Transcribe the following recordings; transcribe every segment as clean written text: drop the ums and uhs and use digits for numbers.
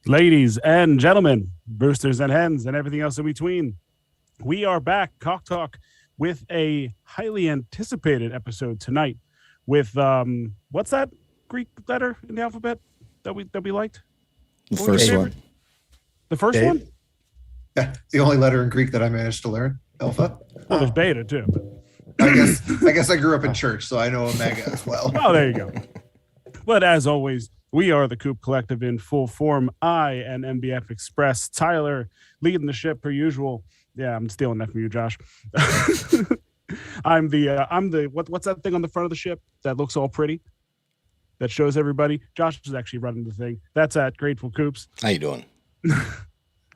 Ladies and gentlemen, boosters and hens, and everything else in between, we are back, Cock Talk, with a highly anticipated episode tonight. With what's that Greek letter in the alphabet that we liked? The first one. The first one? Yeah, the only letter in Greek that I managed to learn. Alpha. Well, there's beta too. I guess I grew up in church, so I know Omega as well. Oh, there you go. But as always, we are the Coop Collective in full form. I and MBF Express. Tyler leading the ship per usual. Yeah, I'm stealing that from you, Josh. I'm the what's that thing on the front of the ship that looks all pretty? That shows everybody. Josh is actually running the thing. That's at Grateful Coops. How you doing?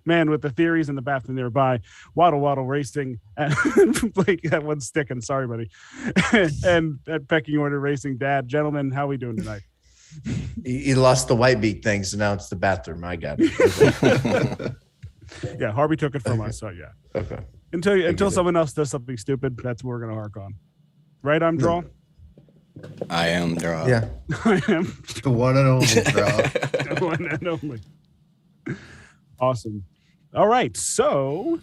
Man with the theories in the bathroom nearby. Waddle Racing. And Blake, that one's sticking. Sorry, buddy. And at Pecking Order Racing. Dad, gentlemen, how we doing tonight? He lost the white beak thing, so now it's the bathroom. I got it. Yeah, Harvey took it from us, so yeah. Okay. Until someone else does something stupid, that's what we're gonna hark on. Right, I'm Draw? I am Draw. Yeah. I am The one and only Draw. the one and only. Awesome. All right, so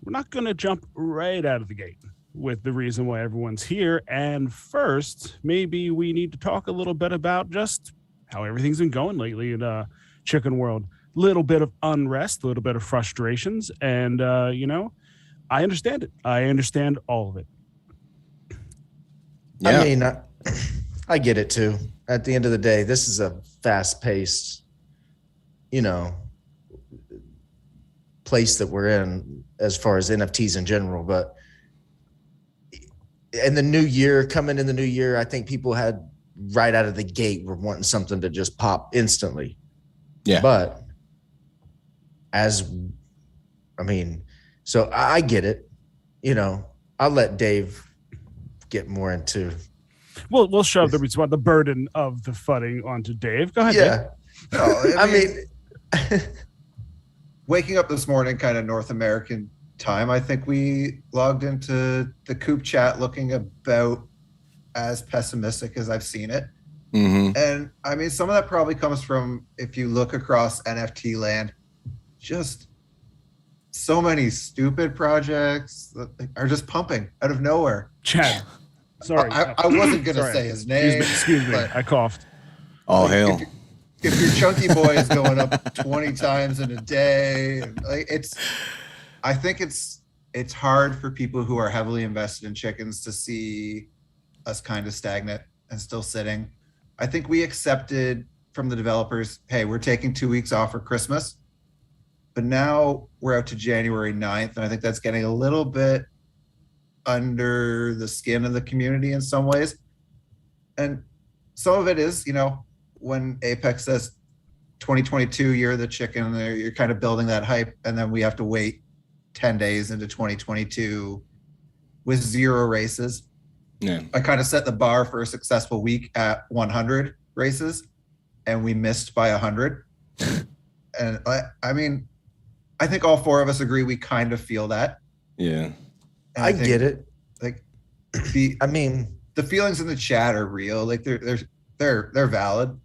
we're not gonna jump right out of the gate with the reason why everyone's here. And first, maybe we need to talk a little bit about just how everything's been going lately in Chicken World. Little bit of unrest, a little bit of frustrations, and I understand it. I understand all of it. Yeah. I mean, I get it too. At the end of the day, this is a fast-paced, place that we're in as far as NFTs in general. But in the new year, coming in the new year, I think people had right out of the gate were wanting something to just pop instantly. Yeah. But so I get it. I'll let Dave get more into. We'll shove the burden of the fudding onto Dave. Go ahead. Yeah. No, I mean, waking up this morning, kind of North American time, I think we logged into the Coop chat looking about as pessimistic as I've seen it. Mm-hmm. And I mean, some of that probably comes from, if you look across NFT land, just so many stupid projects that are just pumping out of nowhere. Chad. Sorry. I wasn't going to say his name. Excuse me. I coughed. Oh, hell. If your chunky boy is going up 20 times in a day, I think it's hard for people who are heavily invested in chickens to see us kind of stagnant and still sitting. I think we accepted from the developers, hey, we're taking 2 weeks off for Christmas. But now we're out to January 9th, and I think that's getting a little bit under the skin of the community in some ways. And some of it is, when Apex says 2022 year of the chicken, you're kind of building that hype, and then we have to wait 10 days into 2022 with 0 races. Yeah. I kind of set the bar for a successful week at 100 races, and we missed by 100. And I mean, I think all 4 of us agree we kind of feel that. Yeah. And I get it. Like the feelings in the chat are real. Like they're valid.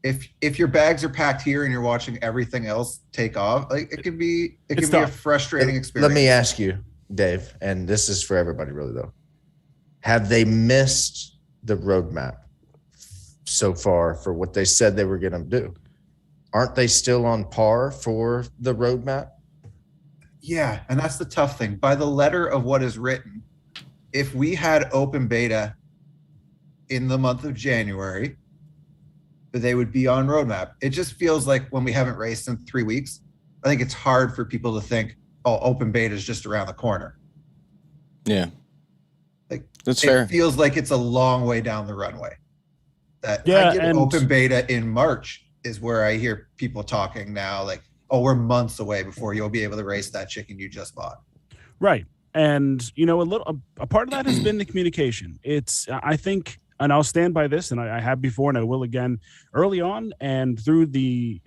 If your bags are packed here and you're watching everything else take off, like it can be a frustrating experience. Let me ask you, Dave, and this is for everybody really though. Have they missed the roadmap so far for what they said they were going to do? Aren't they still on par for the roadmap? Yeah, and that's the tough thing. By the letter of what is written, if we had open beta in the month of January, they would be on roadmap. It just feels like when we haven't raced in 3 weeks, I think it's hard for people to think, oh, open beta is just around the corner. Yeah. Like that's fair. It feels like it's a long way down the runway. I get open beta in March is where I hear people talking now, like, oh, we're months away before you'll be able to race that chicken you just bought. Right. And, a part of that has been the communication. I think, and I'll stand by this, and I have before, and I will again, early on and through the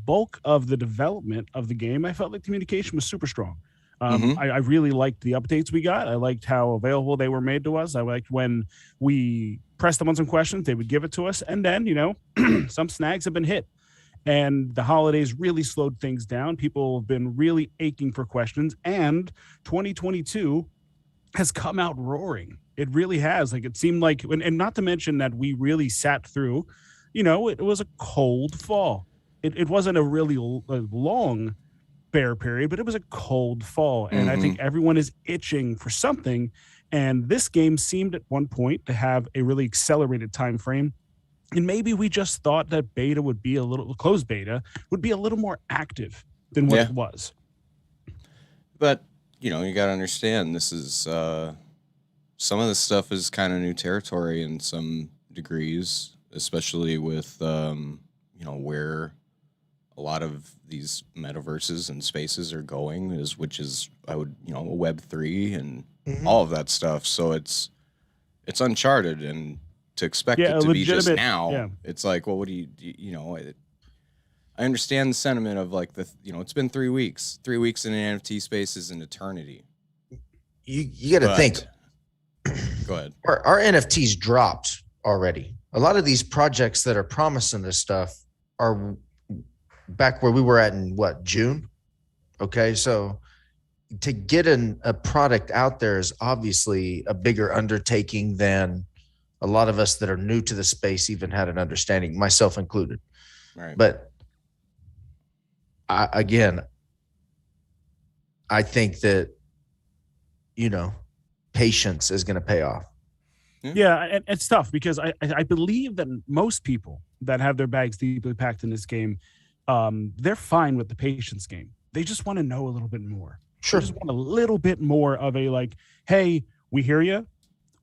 bulk of the development of the game, I felt like communication was super strong. I really liked the updates we got. I liked how available they were made to us. I liked when we pressed them on some questions, they would give it to us. And then, some snags have been hit. And the holidays really slowed things down. People have been really aching for questions, and 2022 has come out roaring. It really has. Like, it seemed like, and not to mention that we really sat through, it was a cold fall. It wasn't a really long bear period, but it was a cold fall. And I think everyone is itching for something. And this game seemed at one point to have a really accelerated time frame. And maybe we just thought that beta would be closed beta would be a little more active than what it was. But, you got to understand, this is some of this stuff is kind of new territory in some degrees, especially with, where a lot of these metaverses and spaces are going, which is Web3 and all of that stuff. So it's uncharted, and to expect it to be just now, it's like, well, what do I understand the sentiment of like it's been 3 weeks. 3 weeks in an NFT space is an eternity. You got to think. Go ahead. Our NFTs dropped already. A lot of these projects that are promising this stuff are back where we were at in June. Okay, so to get a product out there is obviously a bigger undertaking than a lot of us that are new to the space even had an understanding, myself included. Right. But I think that, patience is going to pay off. Yeah, and it's tough because I believe that most people that have their bags deeply packed in this game, they're fine with the patience game. They just want to know a little bit more. Sure. They just want a little bit more of a like, hey, we hear you.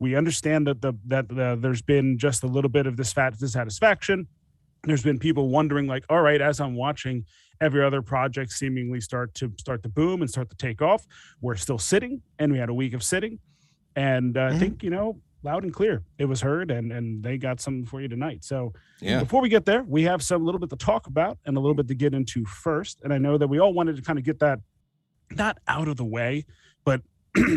We understand that there's been just a little bit of dissatisfaction. There's been people wondering, like, all right, as I'm watching every other project seemingly start to boom and start to take off, we're still sitting, and we had a week of sitting. And I think, loud and clear, it was heard, and they got something for you tonight. So before we get there, we have a little bit to talk about and a little bit to get into first. And I know that we all wanted to kind of get that not out of the way, but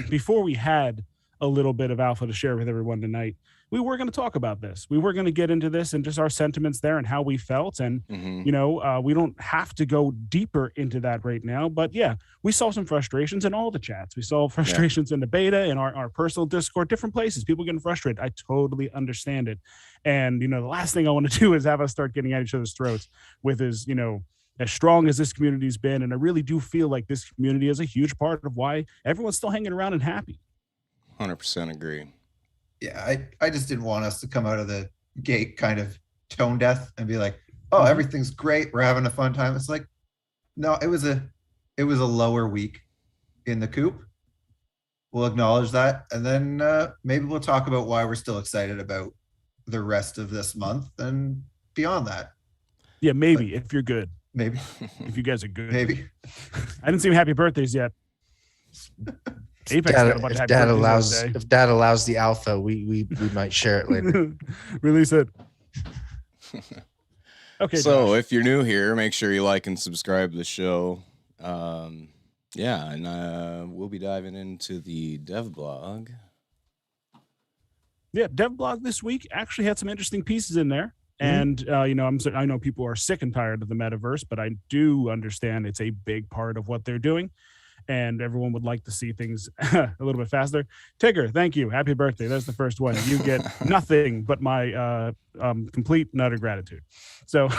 before we had a little bit of alpha to share with everyone tonight, we were going to talk about this. We were going to get into this and just our sentiments there and how we felt. And, we don't have to go deeper into that right now. But yeah, we saw some frustrations in all the chats. We saw frustrations in the beta, in our personal Discord, different places, people getting frustrated. I totally understand it. And, the last thing I want to do is have us start getting at each other's throats with as strong as this community's been. And I really do feel like this community is a huge part of why everyone's still hanging around and happy. 100% agree. Yeah, I just didn't want us to come out of the gate kind of tone deaf and be like, oh, everything's great, we're having a fun time. It's like, no, it was a lower week in the coop. We'll acknowledge that, and then maybe we'll talk about why we're still excited about the rest of this month and beyond that. Yeah, maybe, if you're good. Maybe. If you guys are good. Maybe. I didn't see him happy birthdays yet. Apex got a bunch of happy birthdays if Dad allows the alpha, we might share it later. Release it. Okay. So Josh, if you're new here, make sure you like and subscribe to the show. And we'll be diving into the dev blog. Yeah, dev blog this week actually had some interesting pieces in there. And I know people are sick and tired of the metaverse, but I do understand it's a big part of what they're doing. And everyone would like to see things a little bit faster. Tigger, thank you. Happy birthday. That's the first one. You get nothing but my complete and utter gratitude. So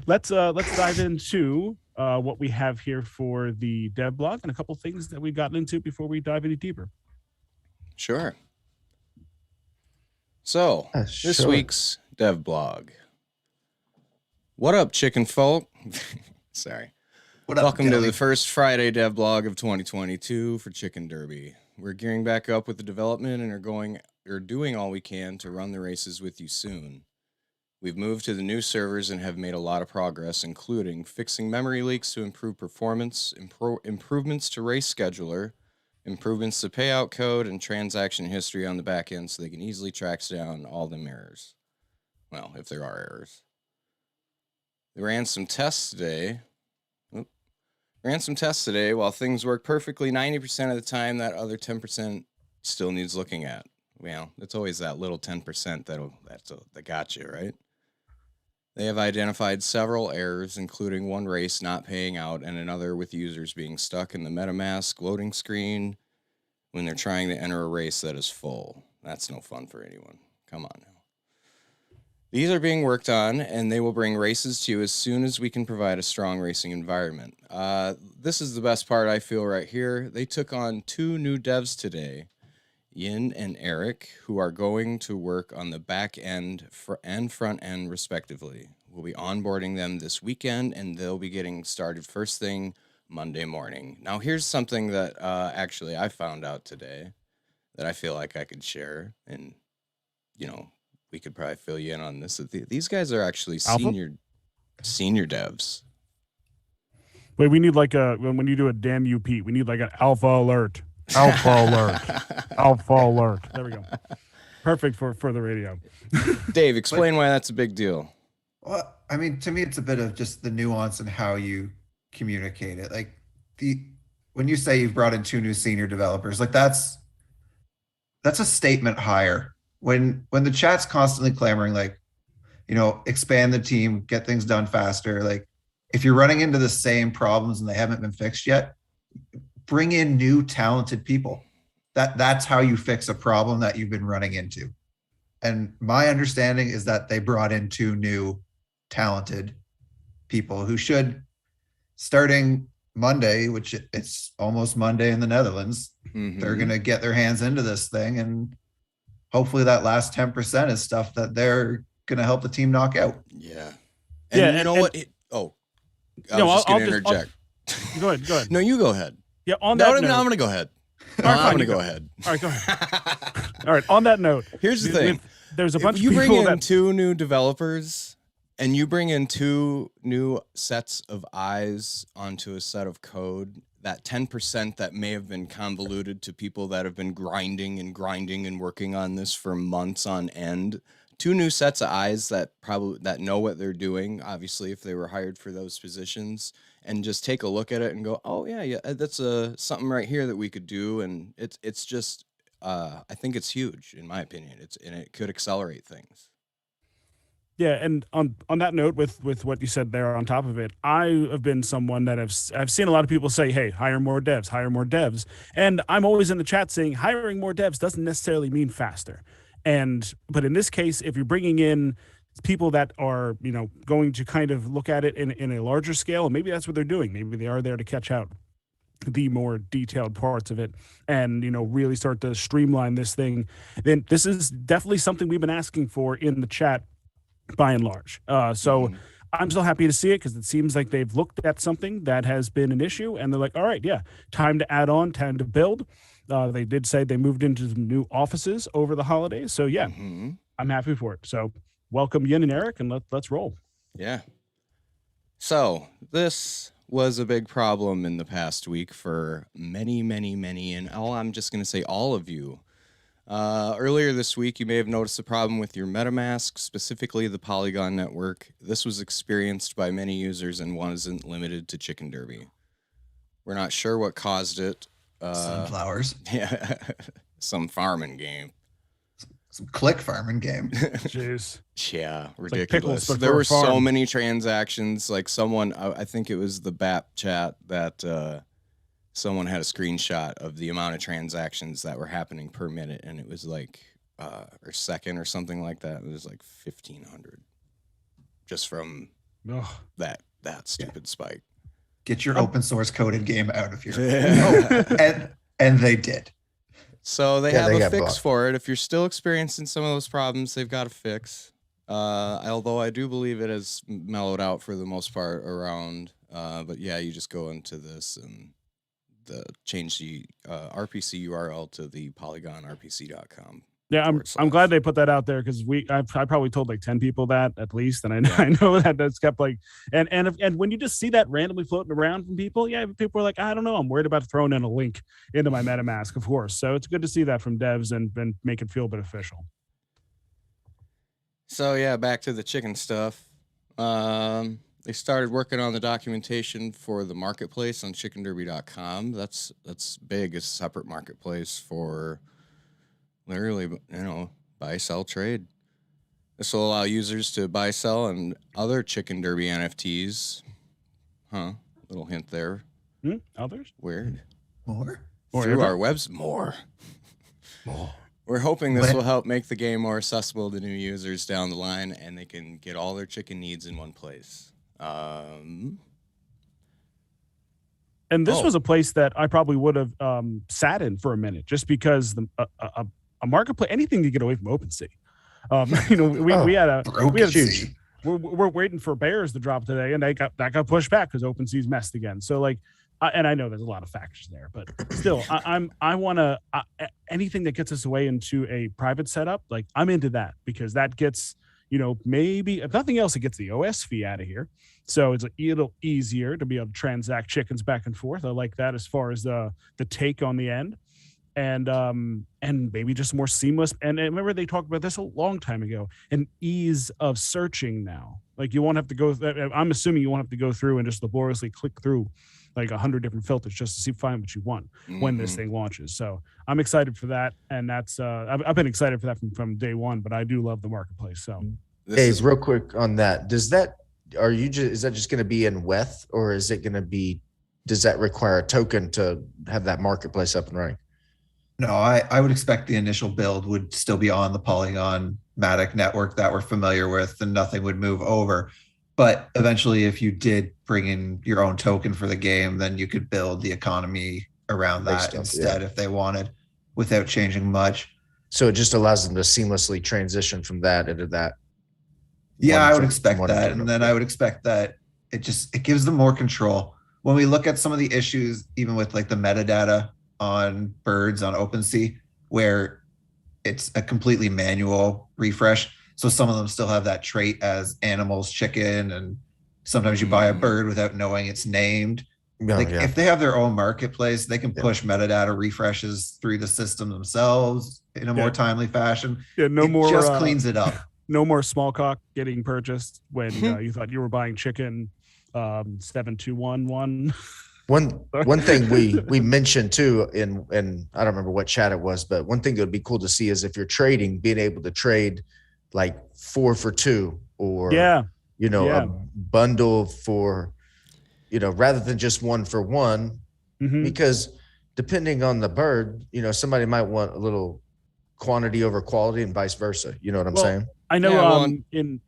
let's dive into what we have here for the dev blog and a couple things that we've gotten into before we dive any deeper. Sure. So this week's dev blog. What up, chicken folk? Sorry. Welcome to the first Friday dev blog of 2022 for Chicken Derby. We're gearing back up with the development and are doing all we can to run the races with you soon. We've moved to the new servers and have made a lot of progress, including fixing memory leaks to improve performance, improvements to race scheduler, improvements to payout code, and transaction history on the back end so they can easily track down all the errors. Well, if there are errors. They ran some tests today. While things work perfectly 90% of the time, that other 10% still needs looking at. Well, it's always that little 10% that got you, right? They have identified several errors, including one race not paying out and another with users being stuck in the MetaMask loading screen when they're trying to enter a race that is full. That's no fun for anyone. Come on now. These are being worked on, and they will bring races to you as soon as we can provide a strong racing environment. This is the best part, I feel, right here. They took on 2 new devs today, Yin and Eric, who are going to work on the back end and front end, respectively. We'll be onboarding them this weekend, and they'll be getting started first thing Monday morning. Now, here's something that actually I found out today that I feel like I could share, and, we could probably fill you in on this. These guys are actually senior devs. Wait, we need when you do a damn you, Pete, we need like an alpha alert. Alpha alert. Alpha alert. There we go. Perfect for the radio. Dave, explain why that's a big deal. Well, I mean, to me, it's a bit of just the nuance in how you communicate it. Like when you say you've brought in 2 new senior developers, like that's a statement hire. When the chat's constantly clamoring, like, expand the team, get things done faster. Like, if you're running into the same problems and they haven't been fixed yet, bring in new talented people. That's how you fix a problem that you've been running into. And my understanding is that they brought in 2 new talented people who should, starting Monday, which it's almost Monday in the Netherlands, they're going to get their hands into this thing, and hopefully that last 10% is stuff that they're going to help the team knock out. Yeah. And you know what? I was just going to interject. Go ahead. No, you go ahead. Yeah, on that note. I'm going to go ahead. I'm going to go ahead. All right, go ahead. All right, on that note. Here's the thing. There's a bunch of people You bring in 2 new developers and you bring in 2 new sets of eyes onto a set of code, that 10% that may have been convoluted to people that have been grinding and working on this for months on end. 2 new sets of eyes that know what they're doing, obviously, if they were hired for those positions, and just take a look at it and go, oh yeah, that's something right here that we could do. And it's just, I think it's huge in my opinion. And it could accelerate things. Yeah, and on that note, with what you said there on top of it, I have been someone that I've seen a lot of people say, hey, hire more devs. And I'm always in the chat saying hiring more devs doesn't necessarily mean faster. But in this case, if you're bringing in people that are, going to kind of look at it in a larger scale, and maybe that's what they're doing. Maybe they are there to catch out the more detailed parts of it and, really start to streamline this thing. Then this is definitely something we've been asking for in the chat by and large. So I'm still happy to see it because it seems like they've looked at something that has been an issue and they're like, all right, yeah, time to add on, time to build. They did say they moved into some new offices over the holidays. So yeah, I'm happy for it. So welcome Yin and Eric, and let's roll. Yeah. So this was a big problem in the past week for many, and I'm just going to say all of you. Earlier this week, you may have noticed a problem with your MetaMask, specifically the Polygon network. This was experienced by many users and wasn't limited to Chicken Derby. We're not sure what caused it. Sunflowers. Yeah, some farming game. Some click farming game. Jeez. Yeah, Like ridiculous. pickles, there were so many transactions. Like someone, I think it was the BAP chat that someone had a screenshot of the amount of transactions that were happening per minute, and it was like or second or something like that. It was like 1,500 just from that stupid spike. Get your open source coded game out of here. And they did. So they have a fix for it. If you're still experiencing some of those problems, they've got a fix. Although I do believe it has mellowed out for the most part around. But yeah, you just go into this and change the RPC URL to the polygonrpc.com. Yeah, I'm glad they put that out there because I probably told like 10 people that at least, and I know that's kept like and when you just see that randomly floating around from people, yeah, people are like, I don't know, I'm worried about throwing in a link into my MetaMask, of course. So it's good to see that from devs and make it feel a bit official. So yeah, back to the chicken stuff. They started working on the documentation for the marketplace on chickenderby.com. That's big. It's a separate marketplace for literally, buy, sell, trade. This will allow users to buy, sell, and other Chicken Derby NFTs. Huh? Little hint there. Others? Weird. More? Through our webs. More. We're hoping this will help make the game more accessible to new users down the line, and they can get all their chicken needs in one place. And this was a place that I probably would have sat in for a minute, just because a marketplace, anything to get away from OpenSea. We had a huge. We're waiting for Bears to drop today, and that got pushed back because OpenSea's messed again. So like, and I know there's a lot of factors there, but still, I want to anything that gets us away into a private setup. Like, I'm into that, because that gets, maybe if nothing else, it gets the OS fee out of here. So it's a little easier to be able to transact chickens back and forth. I like that as far as the take on the end. And maybe just more seamless. And remember, they talked about this a long time ago, an ease of searching now. Like, you won't have to go, I'm assuming you won't have to go through and just laboriously click through like 100 different filters just to find what you want when this thing launches. So I'm excited for that. And that's, I've been excited for that from day one, but I do love the marketplace. So Dave, real quick on that, is that just going to be in WETH, or is it going to be, does that require a token to have that marketplace up and running? No, I would expect the initial build would still be on the Polygon Matic network that we're familiar with, and nothing would move over. But eventually, if you did bring in your own token for the game, then you could build the economy around that instead if they wanted, without changing much. So it just allows them to seamlessly transition from that into that. Yeah, I would expect that. And then I would expect that it gives them more control. When we look at some of the issues, even with like the metadata on birds on OpenSea, where it's a completely manual refresh. So some of them still have that trait as animals, chicken, and sometimes you buy a bird without knowing it's named. If they have their own marketplace, they can push metadata refreshes through the system themselves in a more timely fashion. Yeah, more just cleans it up. No more small cock getting purchased when you thought you were buying chicken 7211. One thing we mentioned too, in I don't remember what chat it was, but one thing that would be cool to see is if you're trading, being able to trade like 4 for 2, or a bundle for, rather than just 1 for 1, because depending on the bird, somebody might want a little quantity over quality and vice versa. You know what I'm saying? I know in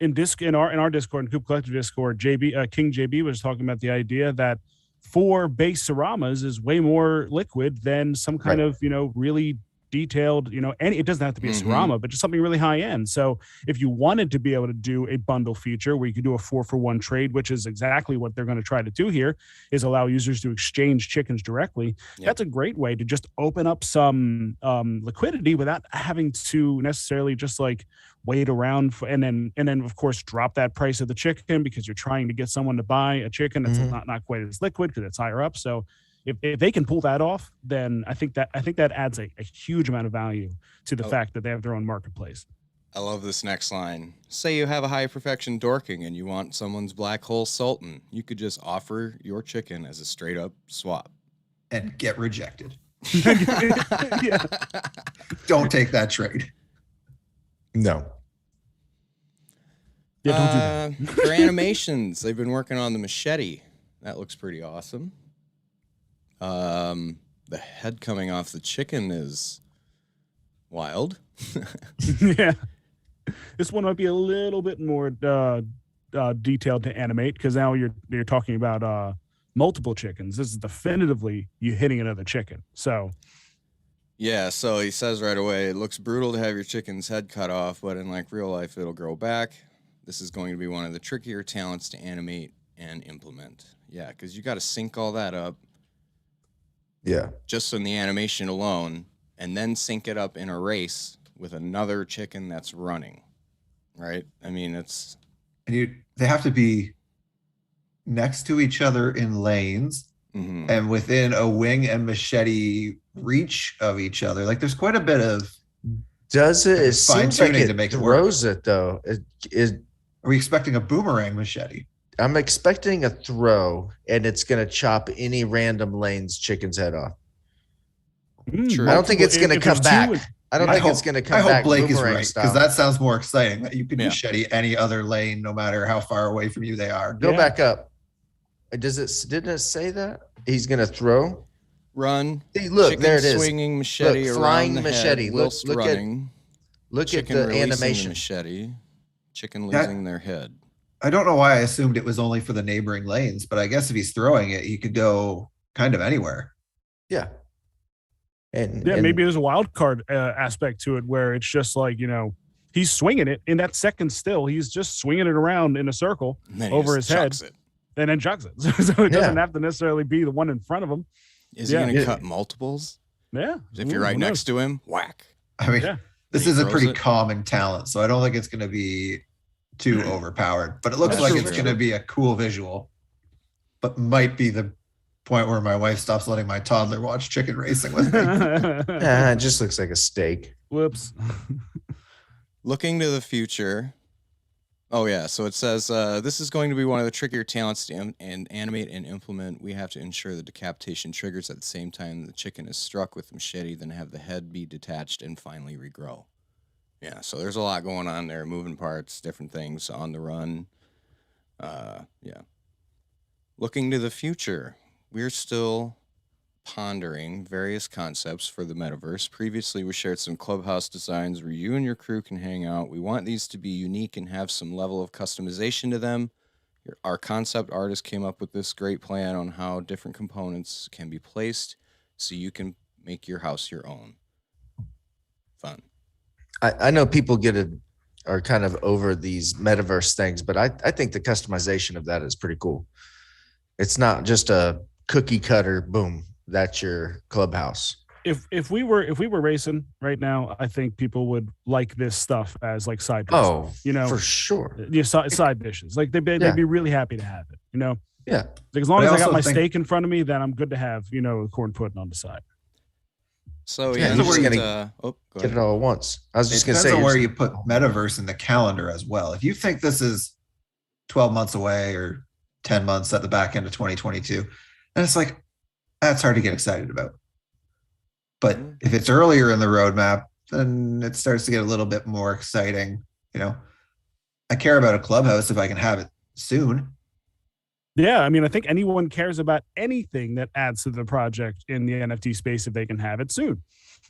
our Discord, in Coop Collective Discord, King JB was talking about the idea that 4 base ceramas is way more liquid than some kind of, really detailed, and it doesn't have to be a cerama, but just something really high end. So if you wanted to be able to do a bundle feature where you could do a 4 for 1 trade, which is exactly what they're going to try to do here, is allow users to exchange chickens directly. That's a great way to just open up some liquidity without having to necessarily just like wait around and then of course drop that price of the chicken because you're trying to get someone to buy a chicken that's not quite as liquid because it's higher up. So if they can pull that off, then I think that adds a huge amount of value to the fact that they have their own marketplace. I love this next line. Say you have a high perfection dorking and you want someone's black hole sultan. You could just offer your chicken as a straight up swap. And get rejected. Don't take that trade. No. Yeah, don't do that. For animations, they've been working on the machete. That looks pretty awesome. The head coming off the chicken is wild. Yeah. This one might be a little bit more detailed to animate, because now you're talking about multiple chickens. This is definitively you hitting another chicken. So yeah, so he says right away, it looks brutal to have your chicken's head cut off, but in like real life, it'll grow back. This is going to be one of the trickier talents to animate and implement. Yeah, because you got to sync all that up. Yeah. Just in the animation alone, and then sync it up in a race with another chicken that's running. Right? I mean, it's... And they have to be next to each other in lanes and within a wing and machete reach of each other. Like, there's quite a bit of... Does it? It seems like it throws it, though. Are we expecting a boomerang machete? I'm expecting a throw, and it's going to chop any random lane's chicken's head off. True. I don't think it's going to come back. I don't think it's going to come I back. hope Blake is boomerang right, style. because that sounds more exciting. That you can machete any other lane, no matter how far away from you they are. Go back up. Didn't it say that he's going to throw? Run. See, look, chicken there it is. Swinging machete Look, around flying the machete. head Look whilst running. Look chicken at the releasing animation. The machete. Chicken losing their head. I don't know why I assumed it was only for the neighboring lanes, but I guess if he's throwing it, he could go kind of anywhere. Yeah. And maybe there's a wild card aspect to it where it's just like, he's swinging it in that second still. He's just swinging it around in a circle over his head and then chucks it. So it doesn't have to necessarily be the one in front of him. Is he going to cut multiples? Yeah. If you're right next to him, whack. I mean, this is a pretty common talent, so I don't think it's going to be too overpowered, but it looks like it's going to be a cool visual, but might be the point where my wife stops letting my toddler watch chicken racing with me. It just looks like a steak. Whoops. Looking to the future. Oh yeah, so it says this is going to be one of the trickier talents to animate and implement. We have to ensure the decapitation triggers at the same time the chicken is struck with the machete, then have the head be detached and finally regrow. Yeah, so there's a lot going on there, moving parts, different things on the run. Looking to the future, we're still pondering various concepts for the metaverse. Previously, we shared some clubhouse designs where you and your crew can hang out. We want these to be unique and have some level of customization to them. Our concept artist came up with this great plan on how different components can be placed so you can make your house your own. Fun. I know people are kind of over these metaverse things, but I think the customization of that is pretty cool. It's not just a cookie cutter, boom, that's your clubhouse. If we were racing right now, I think people would like this stuff as like side dishes. Oh, for sure. Side dishes. Like they'd be really happy to have it. Yeah. Like as long as I got my steak in front of me, then I'm good to have corn pudding on the side. So you're just gonna get it all at once. I was just gonna say, depends on where you put metaverse in the calendar as well. If you think this is 12 months away or 10 months at the back end of 2022, and it's like that's hard to get excited about. But if it's earlier in the roadmap, then it starts to get a little bit more exciting. I care about a clubhouse if I can have it soon. Yeah, I mean, I think anyone cares about anything that adds to the project in the NFT space if they can have it soon.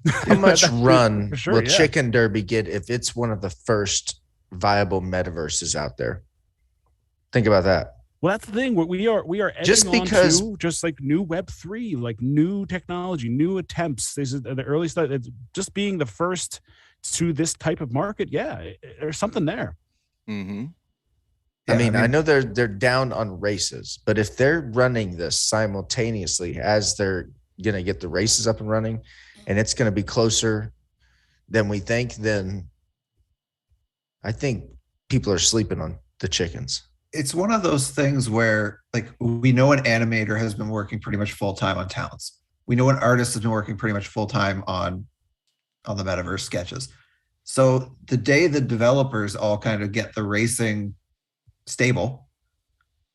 How much run will Chicken Derby get if it's one of the first viable metaverses out there? Think about that. Well, that's the thing. We are just because just like new Web3, like new technology, new attempts. This is the early stuff. It's just being the first to this type of market. Yeah, there's something there. Mm-hmm. I mean, I know they're down on races, but if they're running this simultaneously as they're going to get the races up and running, and it's going to be closer than we think, then I think people are sleeping on the chickens. It's one of those things where, like, we know an animator has been working pretty much full time on talents. We know an artist has been working pretty much full time on the metaverse sketches. So the day the developers all kind of get the racing stable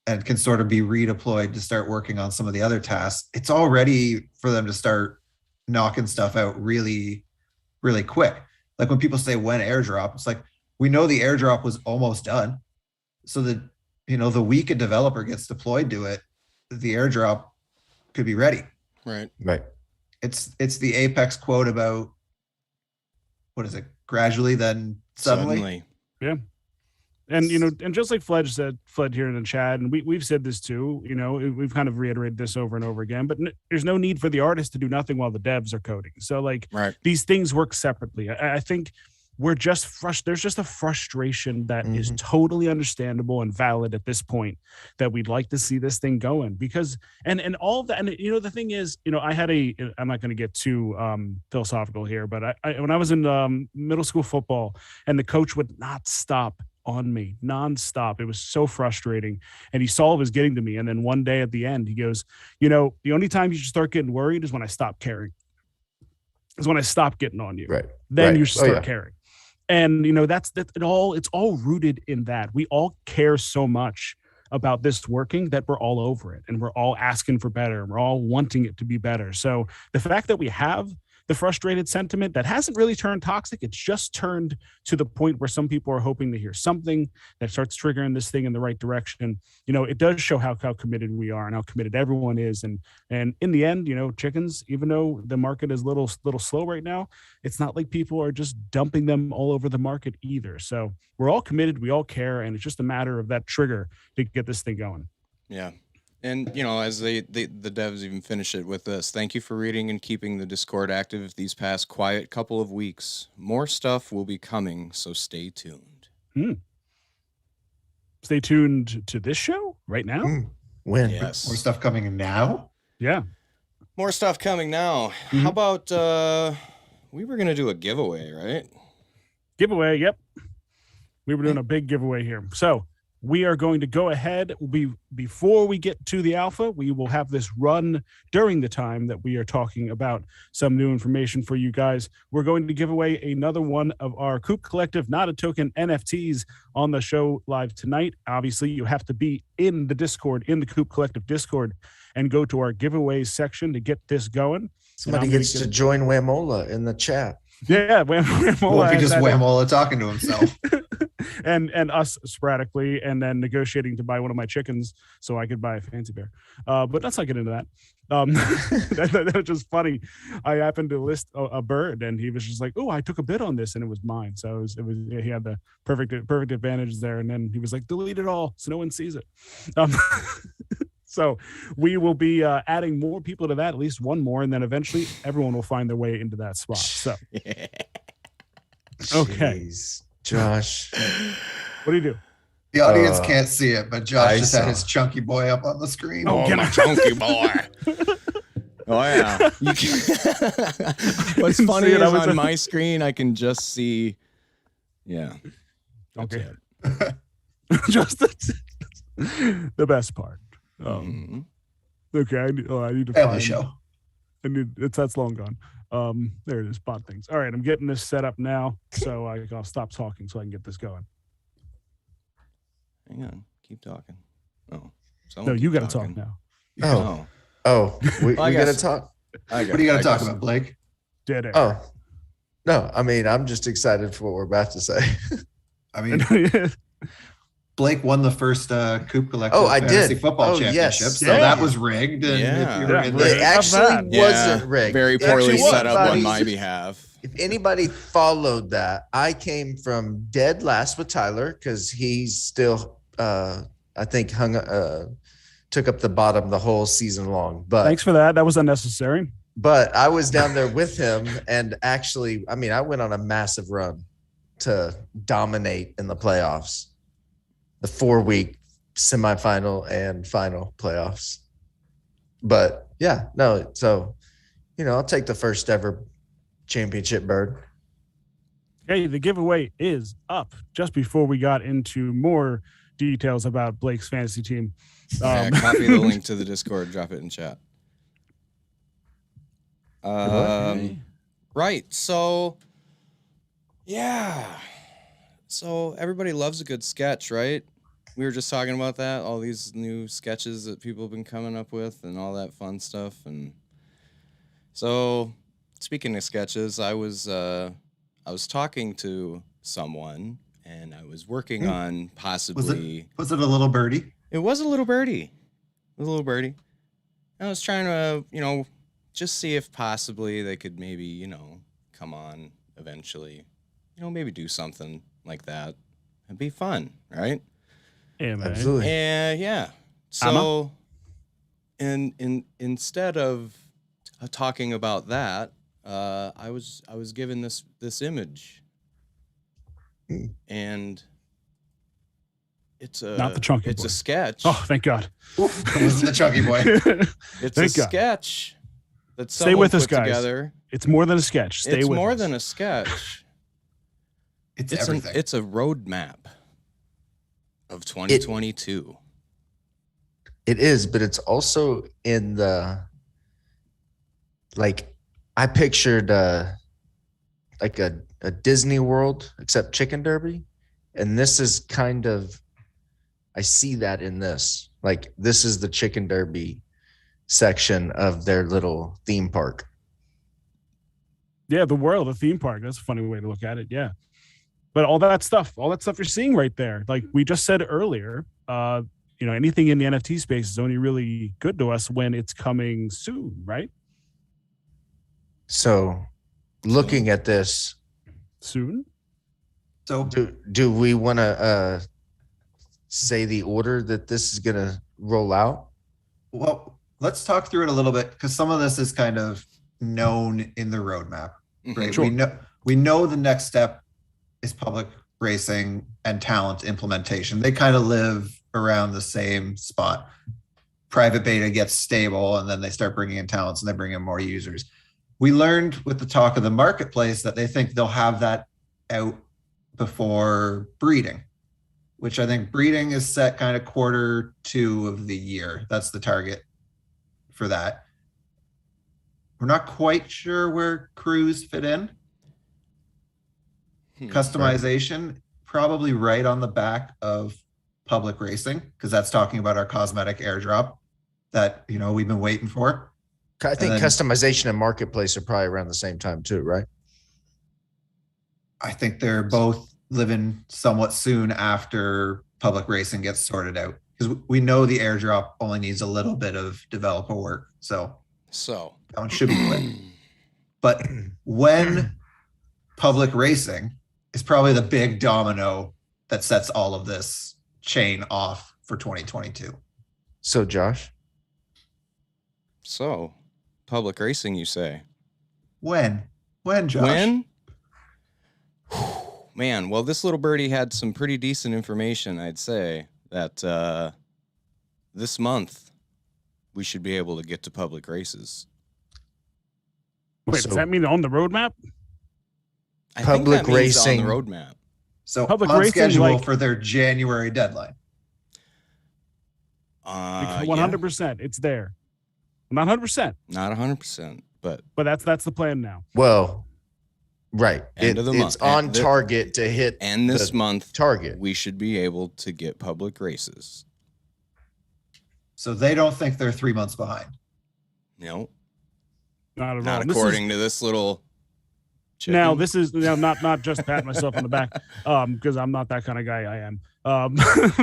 and can sort of be redeployed to start working on some of the other tasks, it's all ready for them to start knocking stuff out really, really quick. Like when people say when airdrop, it's like, we know the airdrop was almost done. So that, the week a developer gets deployed to it, the airdrop could be ready. Right. It's the Apex quote about, what is it? Gradually, then suddenly. Yeah. And, and just like Fled here in the chat, and we've said this too, we've kind of reiterated this over and over again, but there's no need for the artist to do nothing while the devs are coding. So these things work separately. I think we're just there's just a frustration that is totally understandable and valid at this point, that we'd like to see this thing going, because, and all of that. And, the thing is, I'm not going to get too philosophical here, but I when I was in middle school football, and the coach would not stop on me nonstop. It was so frustrating. And he saw it was getting to me. And then one day at the end, he goes, the only time you should start getting worried is when I stop caring. Is when I stop getting on you. Right. Then you should start caring. And, that's it all. It's all rooted in that. We all care so much about this working that we're all over it, and we're all asking for better, and we're all wanting it to be better. So the fact that we have the frustrated sentiment that hasn't really turned toxic. It's just turned to the point where some people are hoping to hear something that starts triggering this thing in the right direction. It does show how committed we are and how committed everyone is. And in the end, chickens, even though the market is a little slow right now, it's not like people are just dumping them all over the market either. So we're all committed, we all care, and it's just a matter of that trigger to get this thing going. Yeah. And, as the devs even finish it with this, thank you for reading and keeping the Discord active these past quiet couple of weeks. More stuff will be coming, so stay tuned. Stay tuned to this show right now? When? Yes. More stuff coming now? Yeah. More stuff coming now. How about, we were going to do a giveaway, right? Giveaway, yep. We were doing a big giveaway here. So we are going to go ahead. Before we get to the alpha, we will have this run during the time that we are talking about some new information for you guys. We're going to give away another one of our Coop Collective Not a Token NFTs on the show live tonight. Obviously, you have to be in the Discord, in the Coop Collective Discord, and go to our giveaways section to get this going. Somebody gets to join Whamola in the chat. Yeah, Whamola. Well, if he just Whamola talking to himself. and us sporadically, and then negotiating to buy one of my chickens so I could buy a fancy bear. But let's not get into that. That was just funny. I happened to list a bird, and he was just like, "Oh, I took a bid on this, and it was mine." So it was he had the perfect advantage there. And then he was like, "Delete it all, so no one sees it." So we will be adding more people to that, at least one more, and then eventually everyone will find their way into that spot. So, okay. Jeez, Josh. What do you do? The audience can't see it, but Josh just had his chunky boy up on the screen. Oh, my chunky boy. Oh, yeah. What's funny is on my screen, I can just see. Yeah. Okay. Just the best part. Okay. I need to Family show. That's long gone. There it is. Bot things. All right. I'm getting this set up now. So I'll stop talking so I can get this going. Hang on. Keep talking. Oh. No, you got to talk now. We got to talk. What are you going to talk about, Blake? Dead air. Oh, no. I mean, I'm just excited for what we're about to say. I mean, Blake won the first Coop Collective Fantasy Football Championship, yes. so that was rigged. And it actually wasn't rigged. Very poorly set up on my behalf. If anybody followed that, I came from dead last with Tyler because he's still, I think, took up the bottom the whole season long. But thanks for that. That was unnecessary. But I was down there with him, and actually, I mean, I went on a massive run to dominate in the playoffs. The 4-week semifinal and final playoffs. But yeah, no. So, I'll take the first ever championship bird. Hey, the giveaway is up. Just before we got into more details about Blake's fantasy team. Copy the link to the Discord, drop it in chat. Right. So, yeah. So everybody loves a good sketch, right? We were just talking about that, all these new sketches that people have been coming up with and all that fun stuff. And so speaking of sketches, I was talking to someone, and I was working on possibly... Was it a little birdie? It was a little birdie. I was trying to, just see if possibly they could maybe, come on eventually, maybe do something like that. It'd be fun, right? Yeah, man. Absolutely. And yeah. So, instead of talking about that, I was given this image, and it's not the chunky boy. A sketch. Oh, thank God! It's the chunky boy. It's a sketch that stay with us, guys. Together. It's more than a sketch. It's more than a sketch. It's everything. It's a roadmap of 2022. It is, but it's also in the, like, I pictured like a Disney World except Chicken Derby, and this is kind of, I see that in this. Like, this is the Chicken Derby section of their little theme park. Yeah, the world, the theme park. That's a funny way to look at it. Yeah. But all that stuff you're seeing right there, like we just said earlier, anything in the NFT space is only really good to us when it's coming soon, right? So looking at this soon. So do we want to say the order that this is going to roll out? Well, let's talk through it a little bit, because some of this is kind of known in the roadmap, right? Sure. We know the next step is public racing and talent implementation. They kind of live around the same spot. Private beta gets stable, and then they start bringing in talents, and they bring in more users. We learned with the talk of the marketplace that they think they'll have that out before breeding, which I think breeding is set kind of Q2 of the year. That's the target for that. We're not quite sure where crews fit in. Customization, probably right on the back of public racing, because that's talking about our cosmetic airdrop that, we've been waiting for. I think customization and marketplace are probably around the same time too, right? I think they're both living somewhat soon after public racing gets sorted out, because we know the airdrop only needs a little bit of developer work. So that one should be quick. But when public racing is probably the big domino that sets all of this chain off for 2022. So Josh? So public racing, you say? When, Josh? When? Man, well, this little birdie had some pretty decent information, I'd say, that this month we should be able to get to public races. Wait, does that mean on the roadmap? I public think that means racing on the roadmap. So public on racing, schedule for their January deadline. 100%. It's there. Not 100%. Not 100%, but that's the plan now. Well, right. End of the month. It's on target to hit. And this month target, we should be able to get public races. So they don't think they're 3 months behind. No, not at not all. According to this little. Chicken. Now this is not just pat myself on the back, because I'm not that kind of guy. I am,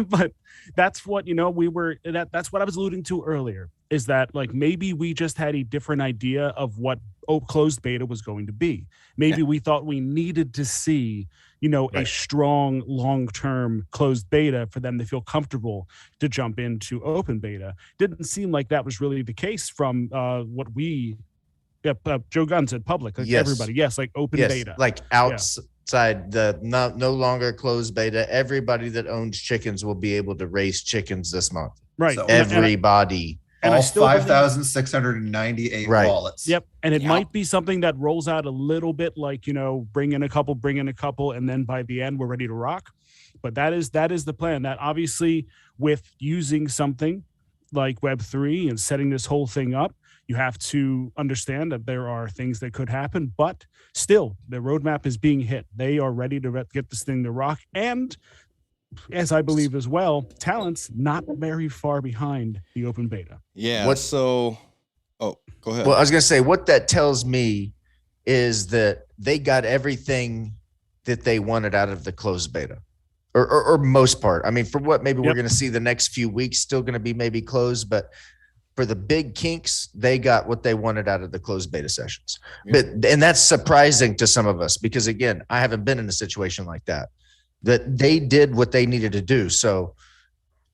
but that's what that's what I was alluding to earlier. Is that like maybe we just had a different idea of what closed beta was going to be. Maybe we thought we needed to see a strong long-term closed beta for them to feel comfortable to jump into open beta. Didn't seem like that was really the case from what we. Joe Gunn said public, like everybody. Yes, like open beta. Like outside the no longer closed beta. Everybody that owns chickens will be able to raise chickens this month. Right. So, everybody. And all 5,698 wallets. Yep. And it might be something that rolls out a little bit like, bring in a couple, and then by the end we're ready to rock. But that is the plan. That obviously with using something like Web3 and setting this whole thing up, you have to understand that there are things that could happen, but still the roadmap is being hit. They are ready to get this thing to rock. And as I believe as well, talent's not very far behind the open beta. Yeah. Go ahead. Well, I was going to say what that tells me is that they got everything that they wanted out of the closed beta or most part. I mean, for what maybe we're going to see the next few weeks, still going to be maybe closed, but for the big kinks, they got what they wanted out of the closed beta sessions. And that's surprising to some of us because again, I haven't been in a situation like that they did what they needed to do. So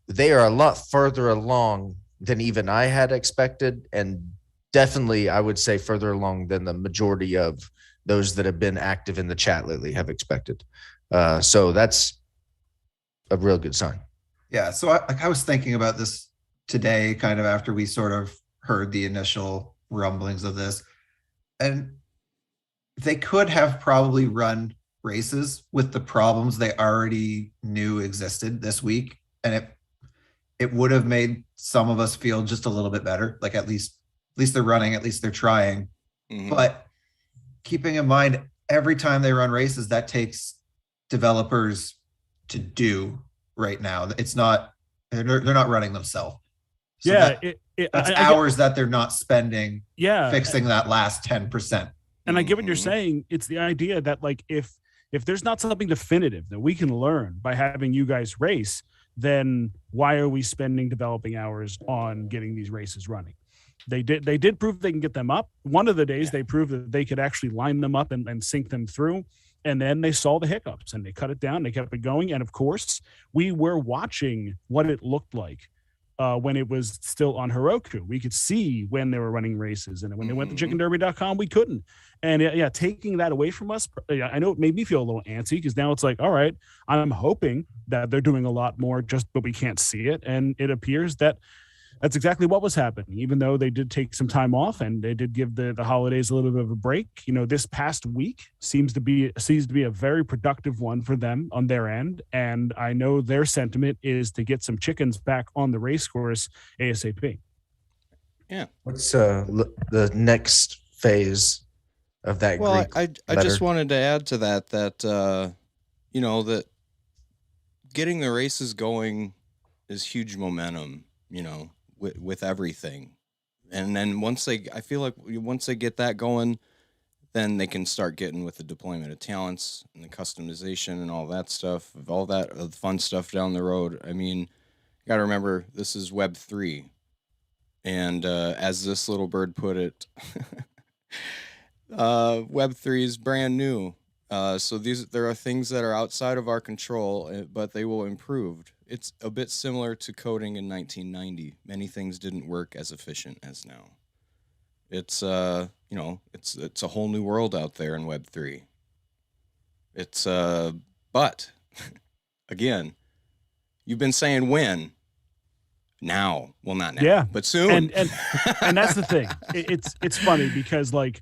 they are a lot further along than even I had expected. And definitely I would say further along than the majority of those that have been active in the chat lately have expected. So that's a real good sign. Yeah. So I was thinking about this today, kind of after we sort of heard the initial rumblings of this, and they could have probably run races with the problems they already knew existed this week, and it would have made some of us feel just a little bit better. Like at least they're running, at least they're trying. Mm-hmm. But keeping in mind, every time they run races, that takes developers to do right now. It's not they're not running themselves. So that's hours that they're not spending fixing that last 10%. And I get what you're saying. It's the idea that like if there's not something definitive that we can learn by having you guys race, then why are we spending developing hours on getting these races running? They did prove they can get them up. One of the days they proved that they could actually line them up and sync them through. And then they saw the hiccups and they cut it down. They kept it going. And of course, we were watching what it looked like when it was still on Heroku. We could see when they were running races. And when they went to chickenderby.com, we couldn't. And yeah, taking that away from us, I know it made me feel a little antsy because now it's like, all right, I'm hoping that they're doing a lot more but we can't see it. And it appears that that's exactly what was happening, even though they did take some time off and they did give the holidays a little bit of a break. You know, this past week seems to be a very productive one for them on their end. And I know their sentiment is to get some chickens back on the race course ASAP. Yeah. What's the next phase of that? Well, Greek I just wanted to add to that, you know, that getting the races going is huge momentum, you know, with everything. And then I feel like once they get that going, then they can start getting with the deployment of talents and the customization and all that stuff, all that fun stuff down the road. I mean, you got to remember, this is Web 3. And as this little bird put it, Web 3 is brand new. So there are things that are outside of our control, but they will improve. It's a bit similar to coding in 1990. Many things didn't work as efficient as now. It's you know, it's a whole new world out there in Web 3. It's but again, you've been saying when. Now, well, not now, but soon. And that's the thing. It's funny because like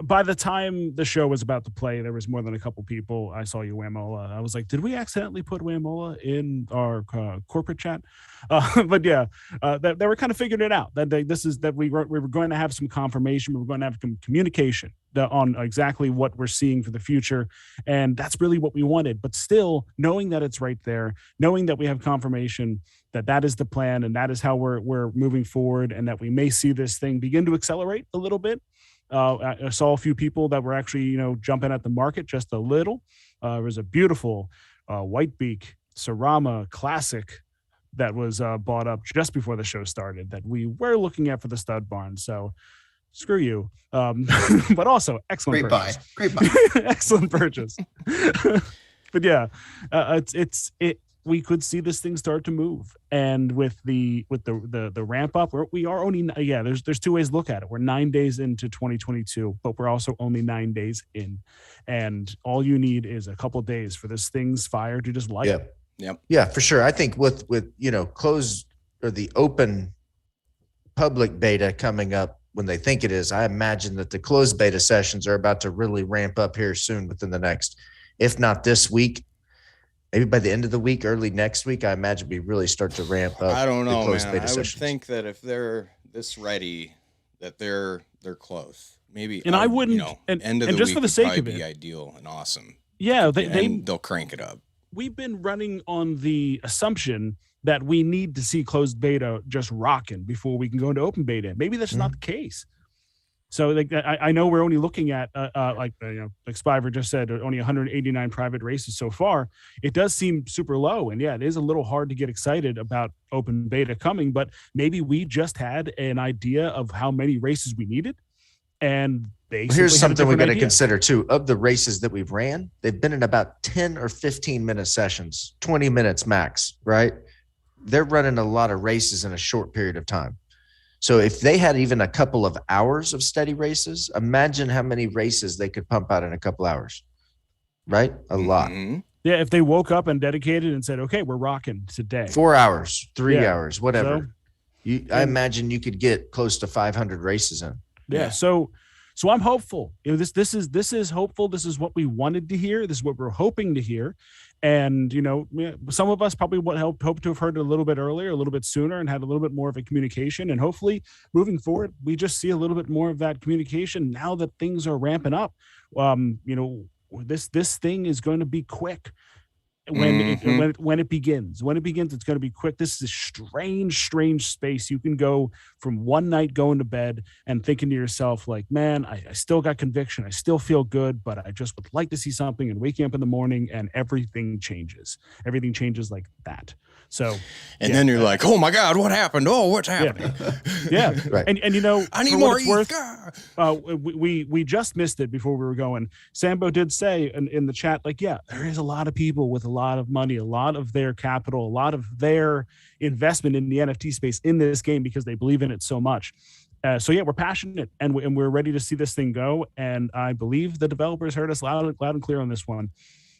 by the time the show was about to play, there was more than a couple people. I saw you, Wamola. I was like, did we accidentally put Wamola in our corporate chat? But yeah, they were kind of figuring it out. That we were going to have some confirmation. We were going to have some communication on exactly what we're seeing for the future, and that's really what we wanted. But still, knowing that it's right there, knowing that we have confirmation that is the plan and that is how we're moving forward, and that we may see this thing begin to accelerate a little bit. I saw a few people that were actually, you know, jumping at the market just a little. There was a beautiful Whitebeak Sarama Classic that was bought up just before the show started that we were looking at for the stud barn. So screw you. But also excellent purchase. Great buy. Excellent purchase. But yeah, we could see this thing start to move, and with the ramp up, we are only there's two ways to look at it. We're 9 days into 2022, but we're also only 9 days in, and all you need is a couple days for this thing's fire to just light. Yeah, for sure. I think with you know, closed or the open public beta coming up when they think it is, I imagine that the closed beta sessions are about to really ramp up here soon within the next, if not this week, maybe by the end of the week, early next week. I imagine we really start to ramp up. I don't know, man. I would think that if they're this ready, that they're close. Maybe, and I wouldn't. You know, end of the just week for the sake of it, be ideal and awesome. Yeah, they'll crank it up. We've been running on the assumption that we need to see closed beta just rocking before we can go into open beta. Maybe that's not the case. So like, I know we're only looking at like Spiver just said, only 189 private races so far. It does seem super low, and yeah, it is a little hard to get excited about open beta coming. But maybe we just had an idea of how many races we needed, and here's something we got to consider too. Of the races that we've ran, they've been in about 10 or 15 minute sessions, 20 minutes max. Right? They're running a lot of races in a short period of time. So if they had even a couple of hours of steady races, imagine how many races they could pump out in a couple hours, right? A lot. Yeah, if they woke up and dedicated and said, okay, we're rocking today. 4 hours, 3 hours, whatever. I imagine you could get close to 500 races in. Yeah. So I'm hopeful. You know, this is hopeful. This is what we wanted to hear. This is what we're hoping to hear. And, you know, some of us probably would hope to have heard it a little bit earlier, a little bit sooner, and had a little bit more of a communication. And hopefully moving forward, we just see a little bit more of that communication now that things are ramping up. You know, this thing is going to be quick. when it begins. When it begins, it's going to be quick. This is a strange space. You can go from one night going to bed and thinking to yourself, like, man, I still got conviction. I still feel good, but I just would like to see something. And waking up in the morning and everything changes. Everything changes like that. So, and then you're like, oh my God, what happened? Oh, what's happening? Yeah. Right. And you know, I need more ETH. We just missed it before we were going. Sambo did say in the chat, like, yeah, there is a lot of people with a lot of money, a lot of their capital, a lot of their investment in the NFT space in this game because they believe in it so much. So yeah, we're passionate and we're ready to see this thing go. And I believe the developers heard us loud and clear on this one.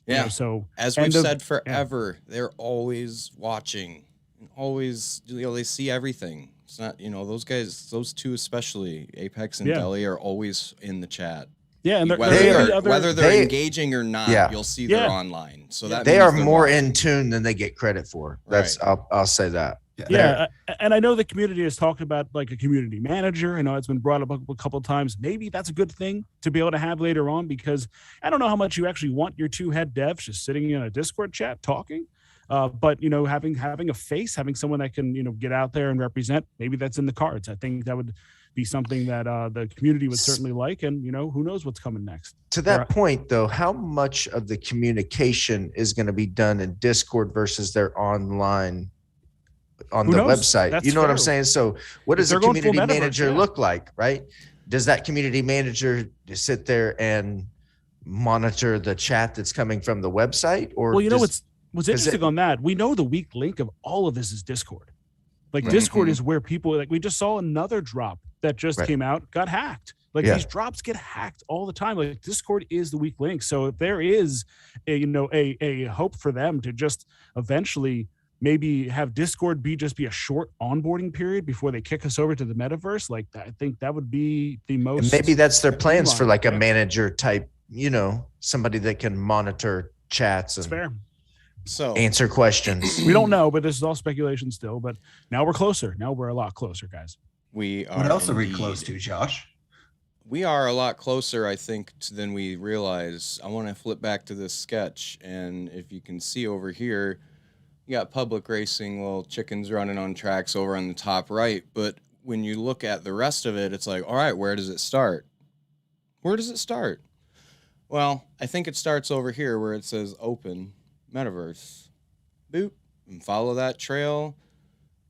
Yeah. You know, so as we've said forever, they're always watching and always, they see everything. It's not, those guys, those two especially, Apex and Deli, are always in the chat. Yeah, and whether they're engaging or not, you'll see they're online. So that they are more in tune than they get credit for. That's I'll say that. Yeah, and I know the community has talked about like a community manager. I know it's been brought up a couple of times. Maybe that's a good thing to be able to have later on, because I don't know how much you actually want your two head devs just sitting in a Discord chat talking. But having a face, having someone that can get out there and represent, maybe that's in the cards. I think that would be something that the community would certainly like, and who knows what's coming next. To that point, though, how much of the communication is going to be done in Discord versus their online on the website? That's you know fair. What I'm saying? So what does a community manager look like, right? Does that community manager sit there and monitor the chat that's coming from the website? Or what's interesting on that, we know the weak link of all of this is Discord. Like Discord is where people, like, we just saw another drop that just came out, got hacked. Like these drops get hacked all the time. Like Discord is the weak link. So if there is a hope for them to just eventually maybe have Discord be a short onboarding period before they kick us over to the metaverse, like I think that would be the most. And maybe that's their plans for like a manager type, somebody that can monitor chats and fair. So answer questions. We don't know, but this is all speculation still. But now we're closer. Now we're a lot closer, guys. We are. What else are we close to, Josh? We are a lot closer, I think, than we realize. I want to flip back to this sketch, and if you can see over here, you got public racing, little chickens running on tracks over on the top right. But when you look at the rest of it, it's like, all right, where does it start? Where does it start? Well, I think it starts over here where it says open metaverse. Boop. And follow that trail.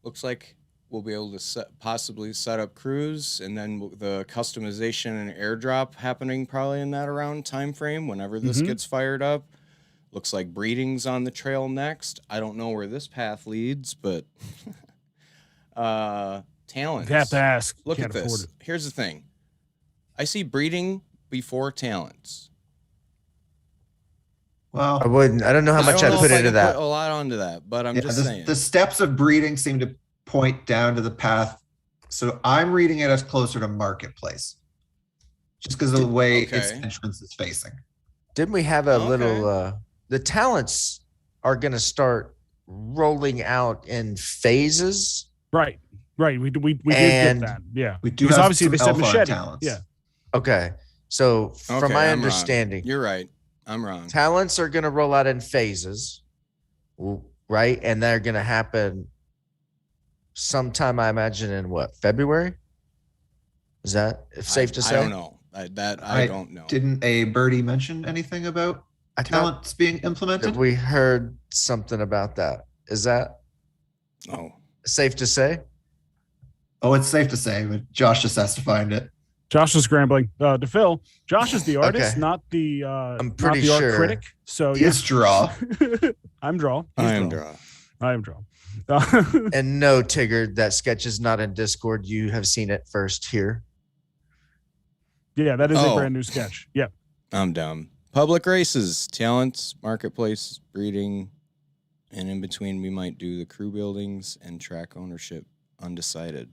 Looks like we'll be able to possibly set up crews, and then the customization and airdrop happening probably in that around time frame whenever this gets fired up. Looks like breeding's on the trail next. I don't know where this path leads, but talents. You have to ask. Look at this. Here's the thing. I see breeding before talents. Well, I don't know how much I'd put into that. Put a lot onto that, but I'm just saying. The steps of breeding seem to point down to the path. So I'm reading it as closer to marketplace, just because of the way its entrance is facing. Didn't we have a little? The talents are going to start rolling out in phases. Right. We did get that. Yeah. We do because have obviously they said machete. Talents. Yeah. Okay. So from my understanding, you're right. I'm wrong. Talents are going to roll out in phases, right? And they're going to happen sometime, I imagine, in February? Is that safe to say? I don't know. I don't know. Didn't a birdie mention anything about talents being implemented? We heard something about that. Is that safe to say? Oh, it's safe to say, but Josh just has to find it. Josh is scrambling. To Phil, Josh is the artist, not the I'm pretty not the sure. art critic. So it's draw. I'm draw. I am draw. And no, Tigger, that sketch is not in Discord. You have seen it first here. Yeah, that is a brand new sketch. Yep. I'm dumb. Public races, talents, marketplace, breeding, and in between we might do the crew buildings and track ownership undecided.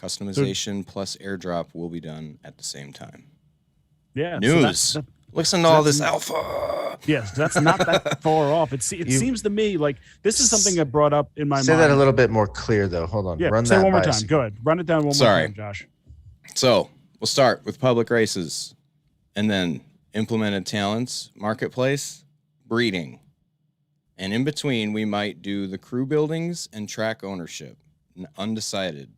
Customization plus airdrop will be done at the same time. Yeah. News. So listen to all this alpha. Yes, that's not that far off. It seems to me like this is something I brought up in my mind. Say that a little bit more clear, though. Hold on. Yeah, Run say that one more by time. Go ahead. Run it down one more time, Josh. So we'll start with public races and then implemented talents, marketplace, breeding. And in between, we might do the crew buildings and track ownership. Undecided.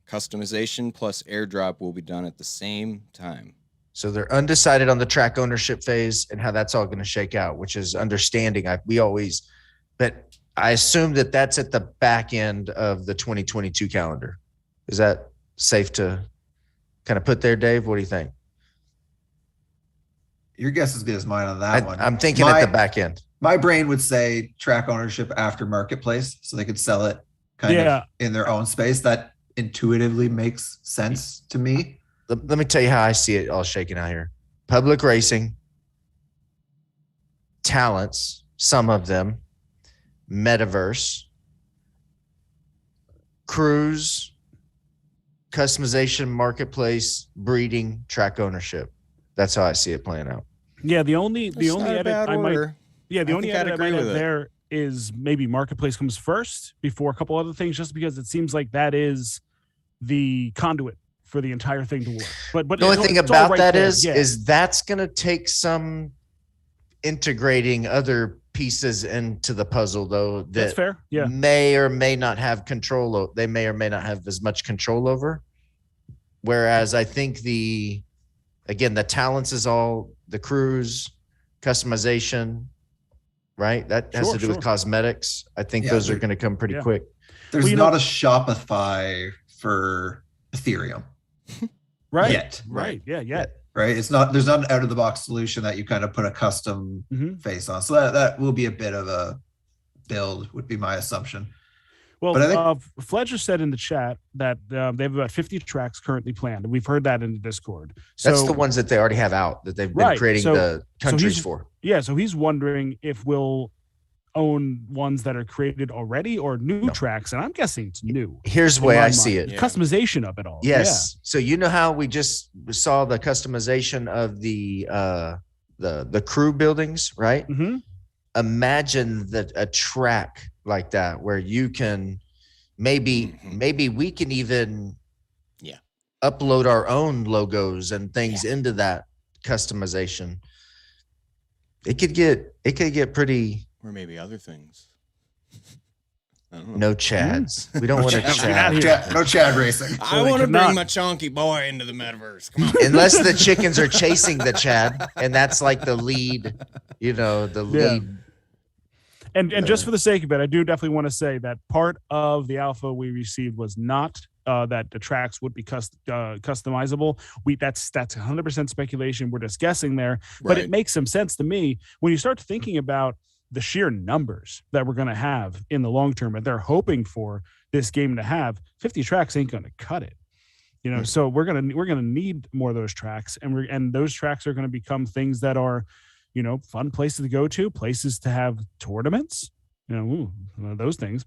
Customization plus airdrop will be done at the same time. So they're undecided on the track ownership phase and how that's all going to shake out, which is understanding. But I assume that that's at the back end of the 2022 calendar. Is that safe to kind of put there, Dave? What do you think? Your guess is as good as mine on that one. I'm thinking at the back end. My brain would say track ownership after marketplace, so they could sell it kind of in their own space. That intuitively makes sense to me. Let me tell you how I see it all shaking out here. Public racing, talents, some of them, metaverse, cruise, customization, marketplace, breeding, track ownership. That's how I see it playing out. Yeah, the only edit I might have there is maybe marketplace comes first before a couple other things, just because it seems like that is the conduit for the entire thing to work. But the only thing about that is that's going to take some integrating other pieces into the puzzle, though. That's fair. Yeah, may or may not have control. They may or may not have as much control over. Whereas I think the talents is all the crews, customization, right? That has to do with cosmetics. I think those are going to come pretty quick. There's not a Shopify for Ethereum. Right. Yet. Right. Yeah. Yet. Right. There's not an out of the box solution that you kind of put a custom face on. So that will be a bit of a build, would be my assumption. Well, but Fledger said in the chat that they have about 50 tracks currently planned. We've heard that in the Discord. So, that's the ones that they already have out, that they've been creating the countries for. Yeah. So he's wondering if we'll own ones that are created already or new tracks. And I'm guessing it's new. Here's the way I see it. Customization of it all. Yes. Yeah. So you know how we just saw the customization of the crew buildings, right? Mm-hmm. Imagine that a track like that where you can maybe we can even upload our own logos and things into that customization. It could get pretty, or maybe other things. I don't know. No Chads. We don't want to Chad. No Chad racing. I want to bring my chunky boy into the metaverse. Come on. Unless the chickens are chasing the Chad, and that's like the lead, lead. And just for the sake of it, I do definitely want to say that part of the alpha we received was not that the tracks would be customizable. That's 100% speculation. We're just guessing there, but it makes some sense to me when you start thinking about the sheer numbers that we're going to have in the long term, and they're hoping for this game to have 50 tracks ain't going to cut it. So we're gonna need more of those tracks, and those tracks are going to become things that are, fun places to go to, places to have tournaments, those things,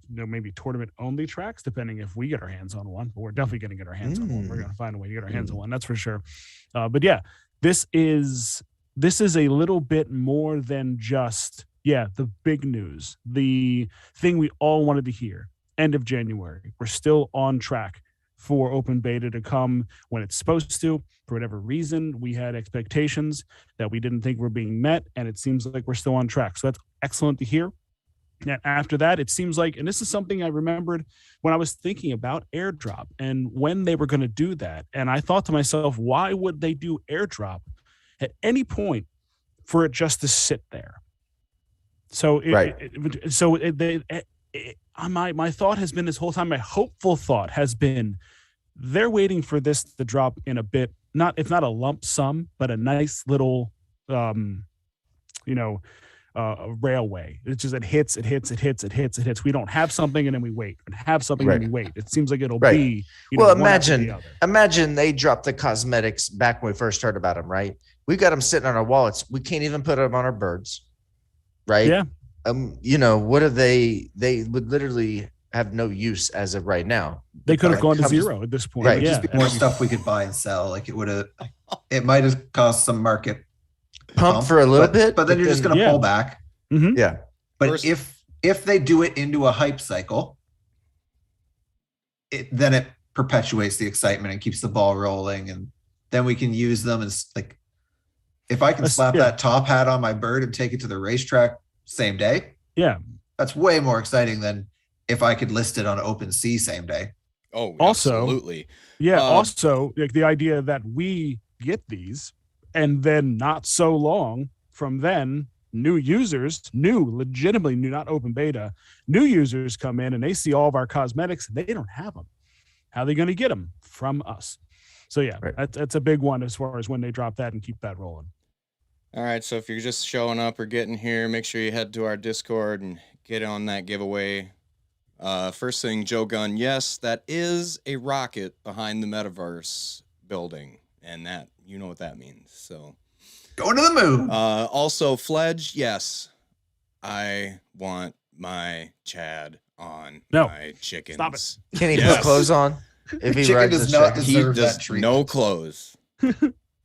maybe tournament only tracks, depending if we get our hands on one, but we're definitely going to get our hands on one. We're going to find a way to get our hands on one. That's for sure. But yeah, this is a little bit more than just, the big news, the thing we all wanted to hear. End of January. We're still on track for open beta to come when it's supposed to. For whatever reason, we had expectations that we didn't think were being met, and it seems like we're still on track. So that's excellent to hear. And after that, it seems like, and this is something I remembered when I was thinking about airdrop and when they were going to do that. And I thought to myself, why would they do airdrop at any point for it just to sit there? So, my thought has been this whole time, my hopeful thought has been, they're waiting for this to drop in a bit, if not a lump sum, but a nice little, railway. It's just, it hits. We don't have something and then we wait, and have something and we wait. It seems like it'll be. Imagine they dropped the cosmetics back when we first heard about them, right? We've got them sitting on our wallets. We can't even put them on our birds, right? Yeah. What are they? They would literally have no use as of right now. They could have gone to zero at this point. Right. Just be more stuff we could buy and sell. Like it might have caused some market pump for a little bit, but then you're just going to pull back. Mm-hmm. Yeah. But if they do it into a hype cycle, then it perpetuates the excitement and keeps the ball rolling, and then we can use them as If I can slap that top hat on my bird and take it to the racetrack same day, that's way more exciting than if I could list it on OpenSea same day. Oh, also, absolutely. Yeah. Also, like the idea that we get these, and then not so long from then, new users, legitimately new, not open beta, new users come in and they see all of our cosmetics and they don't have them. How are they going to get them? From us. So yeah, that's a big one as far as when they drop that and keep that rolling. All right, so if you're just showing up or getting here, make sure you head to our Discord and get on that giveaway. First thing, Joe Gunn, yes, that is a rocket behind the metaverse building, and that, you know what that means. So going to the moon. Also, Fledge, yes, I want my Chad on my chickens. Stop it. Can he put clothes on? If he Chicken does not deserve that treatment. No clothes.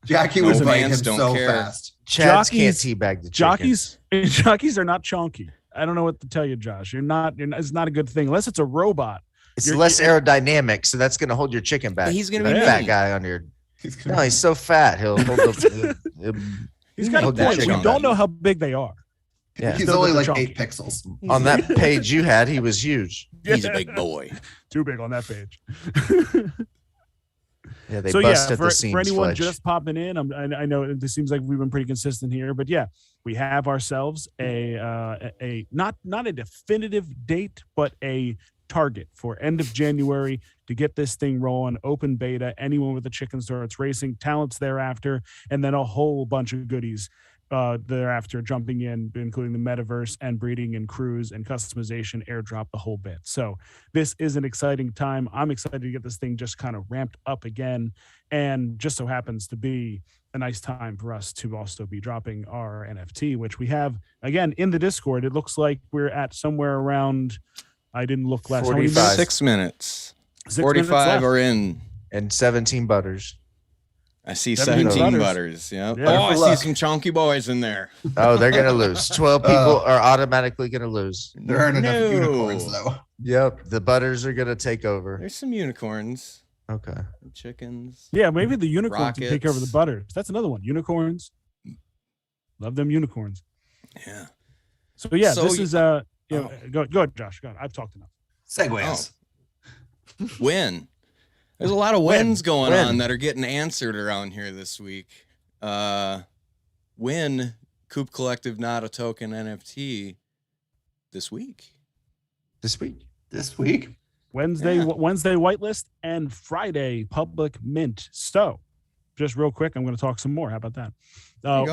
Jackie would bite him so fast. Chads can't teabag the chickens. Jockeys are not chonky. I don't know what to tell you, Josh. It's not a good thing unless it's a robot. It's less aerodynamic, so that's going to hold your chicken back. He's going to be fat guy on your. No, he's so fat. He'll hold the. He's got a point. We don't know how big they are. Yeah. He's only like 8 pixels. On that page you had, he was huge. He's a big boy. Too big on that page. Yeah, they bust at the seams. For anyone just popping in, I know this seems like we've been pretty consistent here, but yeah, we have ourselves a not a definitive date, but a target for end of January to get this thing rolling. Open beta, anyone with a chicken starts racing, talents thereafter, and then a whole bunch of goodies thereafter jumping in, including the metaverse and breeding and cruise and customization, airdrop, the whole bit. So this is an exciting time. I'm excited to get this thing just kind of ramped up again, and just so happens to be a nice time for us to also be dropping our NFT, which we have again in the Discord. It looks like we're at somewhere around, I didn't look last 45. 6 minutes. 45 are in. And 17 butters. I see 17 butters. Yep. Yeah. Oh, I see some chunky boys in there. Oh, they're going to lose. 12 people are automatically going to lose. There aren't enough unicorns, though. Yep. The butters are going to take over. There's some unicorns. Okay. Some chickens. Yeah, maybe the unicorns can take over the butters. That's another one. Unicorns. Love them unicorns. Yeah. So yeah, this is go ahead, Josh. Go ahead. I've talked enough. Segues. WEN. There's a lot of WENs going on that are getting answered around here this week. WEN, Coop Collective Not a Token NFT this week. This week. Wednesday whitelist and Friday public mint. So just real quick, I'm going to talk some more. How about that?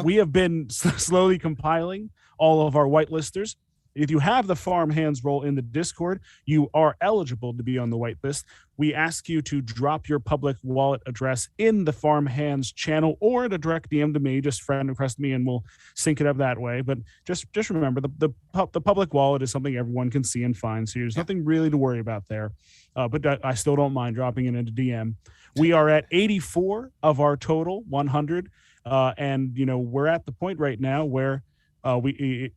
We have been slowly compiling all of our whitelisters. If you have the farm hands roll in the Discord, you are eligible to be on the whitelist. We ask you to drop your public wallet address in the farm hands channel or to direct DM to me, just friend request me and we'll sync it up that way. But just remember the public wallet is something everyone can see and find. So there's nothing really to worry about there. But I still don't mind dropping it into DM. We are at 84 of our total 100. And we're at the point right now where we're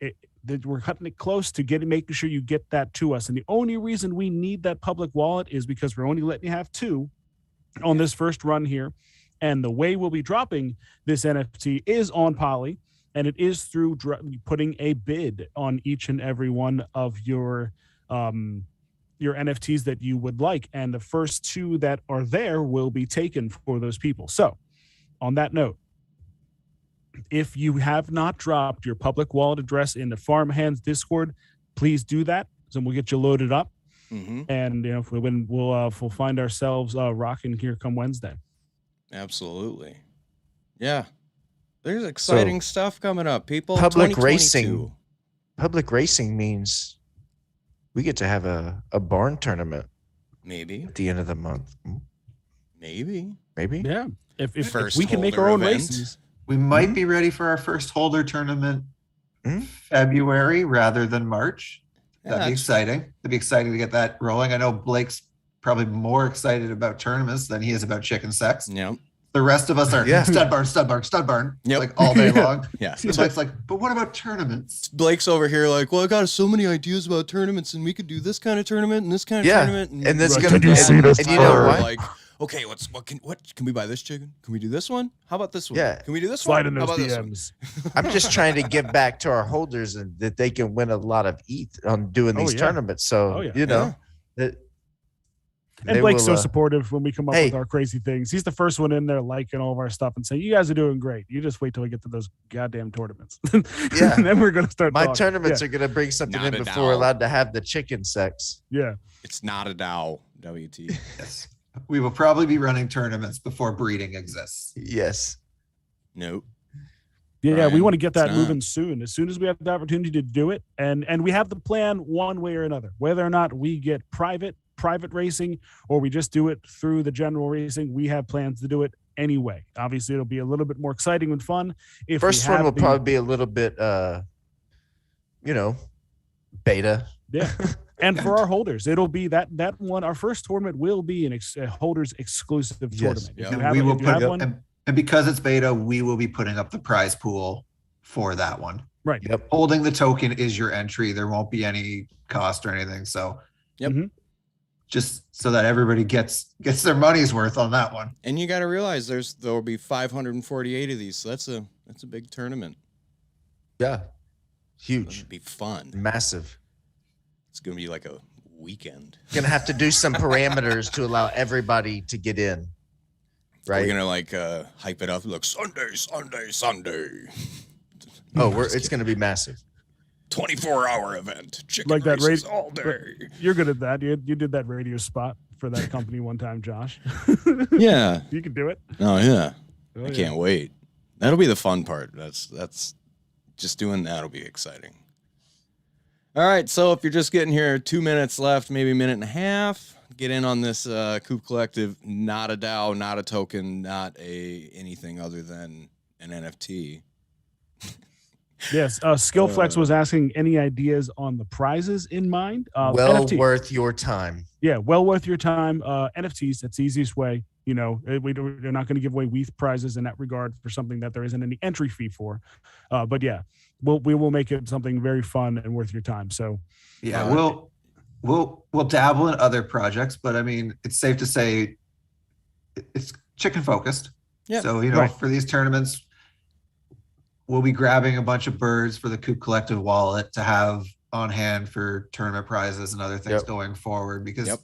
cutting it close to making sure you get that to us. And the only reason we need that public wallet is because we're only letting you have 2 on this first run here. And the way we'll be dropping this NFT is on Poly, and it is through putting a bid on each and every one of your NFTs that you would like. And the first 2 that are there will be taken for those people. So on that note, if you have not dropped your public wallet address in the Farm Hands Discord, please do that. So we'll get you loaded up. Mm-hmm. And we'll find ourselves rocking here come Wednesday. Absolutely. Yeah. There's exciting stuff coming up, people. Public racing means we get to have a barn tournament. Maybe. At the end of the month. Maybe. Yeah. If we can make our own races. We might be ready for our first holder tournament February rather than March. That'd be exciting. It'd be exciting to get that rolling. I know Blake's probably more excited about tournaments than he is about chicken sex. Yep. The rest of us are stud barn, like all day long. Yeah. So Blake's like, but what about tournaments? Blake's over here like, well, I got so many ideas about tournaments, and we could do this kind of tournament and this kind of tournament. And this going to be, and you know what? Like, okay, what can we buy this chicken? Can we do this one? How about this one? Yeah. Can we do this Slide one? in How those about this one? DMs. I'm just trying to give back to our holders and that they can win a lot of ETH on doing these tournaments. So, that and Blake's so supportive when we come up with our crazy things. He's the first one in there liking all of our stuff and saying, you guys are doing great. You just wait till we get to those goddamn tournaments. Yeah. And then we're going to start My talking. tournaments are going to bring something Not in a before we're DAO. allowed to have the chicken sex. Yeah. It's not a DAO, WT. Yes. We will probably be running tournaments before breeding exists. Yes. Nope. Yeah, Brian, we want to get that it's moving soon. As soon as we have the opportunity to do it, and we have the plan one way or another, whether or not we get private racing or we just do it through the general racing, we have plans to do it anyway. Obviously, it'll be a little bit more exciting and fun. If First we one have will probably be a little bit, beta. Yeah. And for our holders, it'll be that one. Our first tournament will be a holders exclusive tournament. Yeah. If you And have, we will if you have put one, and because it's beta, we will be putting up the prize pool for that one. right. Yep. Holding the token is your entry. There won't be any cost or anything. So Yep. just so that everybody gets their money's worth on that one. And you got to realize there will be 548 of these. So that's a big tournament. Yeah. It'll Huge. be fun. Massive. It's going to be like a weekend. Going to have to do some parameters to allow everybody to get in. Right. We're going to hype it up. Look, Sunday. Oh, it's going to be massive. 24-hour event. Chicken Like that races radio- all day. You're good at that. You did that radio spot for that company one time, Josh. Yeah. You can do it. Oh, yeah. Oh, I yeah. can't wait. That'll be the fun part. That's just doing that'll be exciting. All right, so if you're just getting here, 2 minutes left, maybe a minute and a half. Get in on this Coop Collective, not a DAO, not a token, not anything other than an NFT. Yes. Skillflex was asking any ideas on the prizes in mind. Well NFT. worth your time. Yeah, well worth your time. NFTs, that's the easiest way. They're not going to give away WETH prizes in that regard for something that there isn't any entry fee for. But yeah, we will make it something very fun and worth your time. So Yeah, we'll dabble in other projects, but I mean, it's safe to say it's chicken focused. Yeah. So, Right. for these tournaments, we'll be grabbing a bunch of birds for the Coop Collective wallet to have on hand for tournament prizes and other things Yep. going forward. Because, Yep.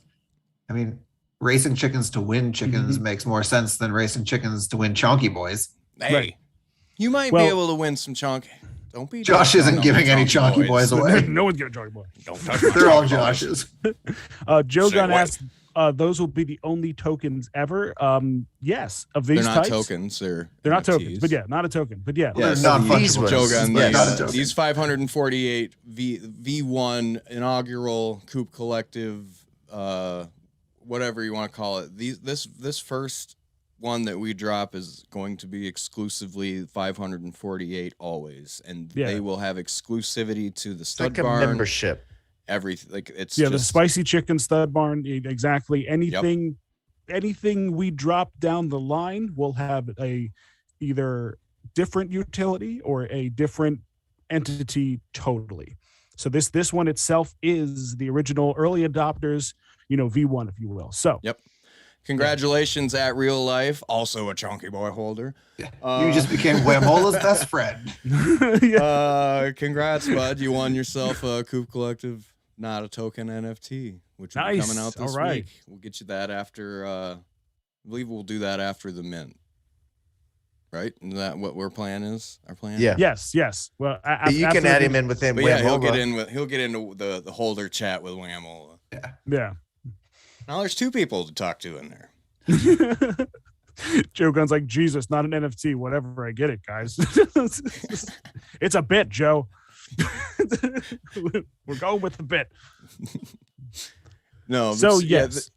I mean, racing chickens to win chickens makes more sense than racing chickens to win chonky boys. Hey, Right. you might Well- be able to win some chunk. Don't be Josh down isn't on giving the any chonky boys away. no one's giving Johnny Boy. Don't touch my They're all chonky boys. Josh's. Joe Say Gunn what? asked, those will be the only tokens ever. Yes, of They're these not types. tokens. They're not NFTs. tokens, but yeah, not a token. But yeah, Well, Yeah, they're so non-fungible. ones. Joe Gunn, Yeah, not a token. these 548 V1 inaugural Coop Collective, whatever you want to call it. This first one that we drop is going to be exclusively 548 always, and Yeah. they will have exclusivity to the It's stud like a barn. membership. Everything like it's the just, spicy chicken stud barn. Exactly. Anything we drop down the line will have a either different utility or a different entity totally. So this one itself is the original early adopters, V1, if you will. So Yep. Congratulations at Real Life, also a Chonky Boy holder. You just became Whamola's best friend. Congrats, bud. You won yourself a Coop Collective, not a token NFT, which will be coming out Nice. this All right. week. We'll get you that after, I believe we'll do that after the mint. Right? Is that what our plan is? Our plan? Yeah. yes. Well, But you can add him in within But yeah, he'll Whamola. get into the holder chat with Whamola. Yeah. Now there's two people to talk to in there. Joe Gunn's like, Jesus, not an NFT. Whatever, I get it, guys. It's a bit, Joe. We're going with the bit. No, So, but yes.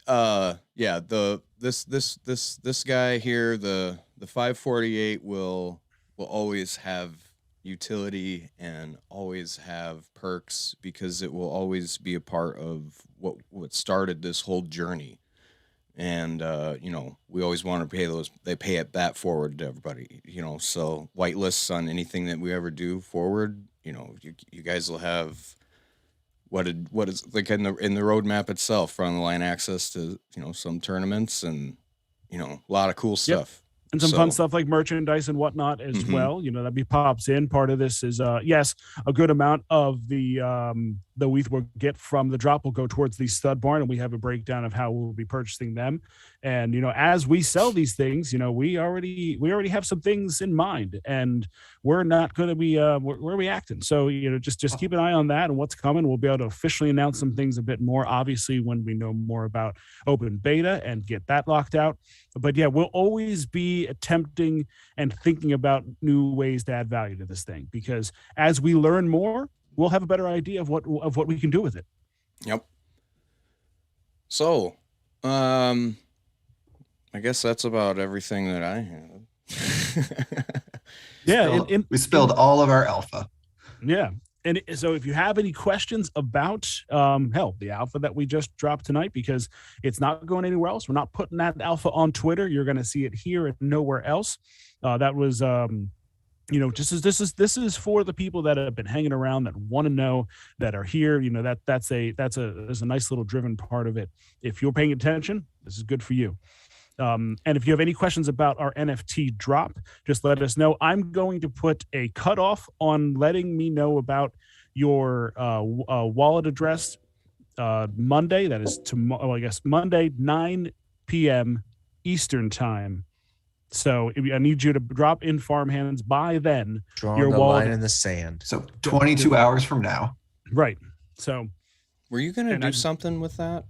This guy here, the 548 will always have utility and always have perks because it will always be a part of what started this whole journey. And we always want to pay those. They pay that forward to everybody. So whitelists on anything that we ever do forward. You guys will have what is like in the roadmap itself, front of the line access to some tournaments and a lot of cool stuff. And some fun stuff like merchandise and whatnot as well. That be pops in. Part of this is, yes, a good amount of the WETH we'll get from the drop will go towards the stud barn, and we have a breakdown of how we'll be purchasing them. And as we sell these things, we already have some things in mind, and we're not going to be we're reacting. So just keep an eye on that and what's coming. We'll be able to officially announce some things a bit more, obviously, when we know more about open beta and get that locked out. But yeah, we'll always be attempting and thinking about new ways to add value to this thing, because as we learn more, we'll have a better idea of what we can do with it. Yep. So, I guess that's about everything that I have. We spilled all of our alpha. Yeah. And so if you have any questions about, the alpha that we just dropped tonight, because it's not going anywhere else. We're not putting that alpha on Twitter. You're going to see it here and nowhere else. That was, this is for the people that have been hanging around, that want to know, that are here. There's a nice little driven part of it. If you're paying attention, this is good for you. And if you have any questions about our NFT drop, just let us know. I'm going to put a cutoff on letting me know about your wallet address Monday. That is tomorrow. I guess Monday, 9 p.m. Eastern time. So I need you to drop in farmhands by then. Drawing the line in the sand. So 22 hours from now. Right. So were you going to do something with that?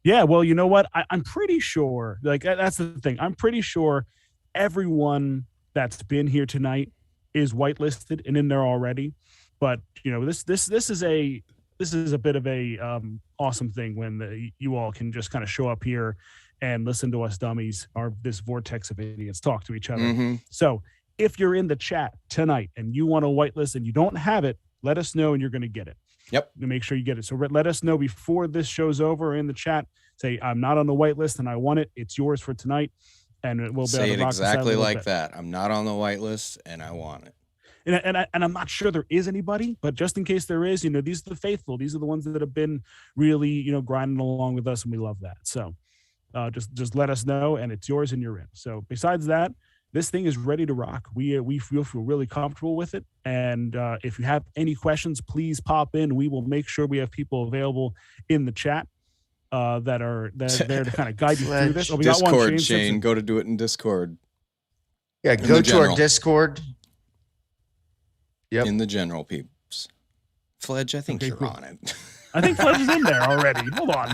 Yeah, well, you know what? I'm pretty sure, that's the thing. I'm pretty sure everyone that's been here tonight is whitelisted and in there already. But this is a bit of a awesome thing when you all can just kind of show up here and listen to us dummies, this vortex of idiots, talk to each other. So if you're in the chat tonight and you want a whitelist and you don't have it, let us know and you're going to get it. Yep. To make sure you get it. So let us know before this show's over in the chat. Say, I'm not on the whitelist and I want it. It's yours for tonight. And we'll be able to say it exactly like bit. that. I'm not on the whitelist and I want it. And I'm not sure there is anybody, but just in case there is, these are the faithful. These are the ones that have been really, grinding along with us, and we love that. So just let us know, and it's yours and you're in. So besides that, this thing is ready to rock. We feel really comfortable with it. And if you have any questions, please pop in. We will make sure we have people available in the chat that are there to kind of guide you through this. We Discord, got one, Shane. Go to do it in Discord. Yeah, go to our Discord. Yep. In the general, peeps. Fledge, I think you're on it. I think Fledge is in there already. Hold on.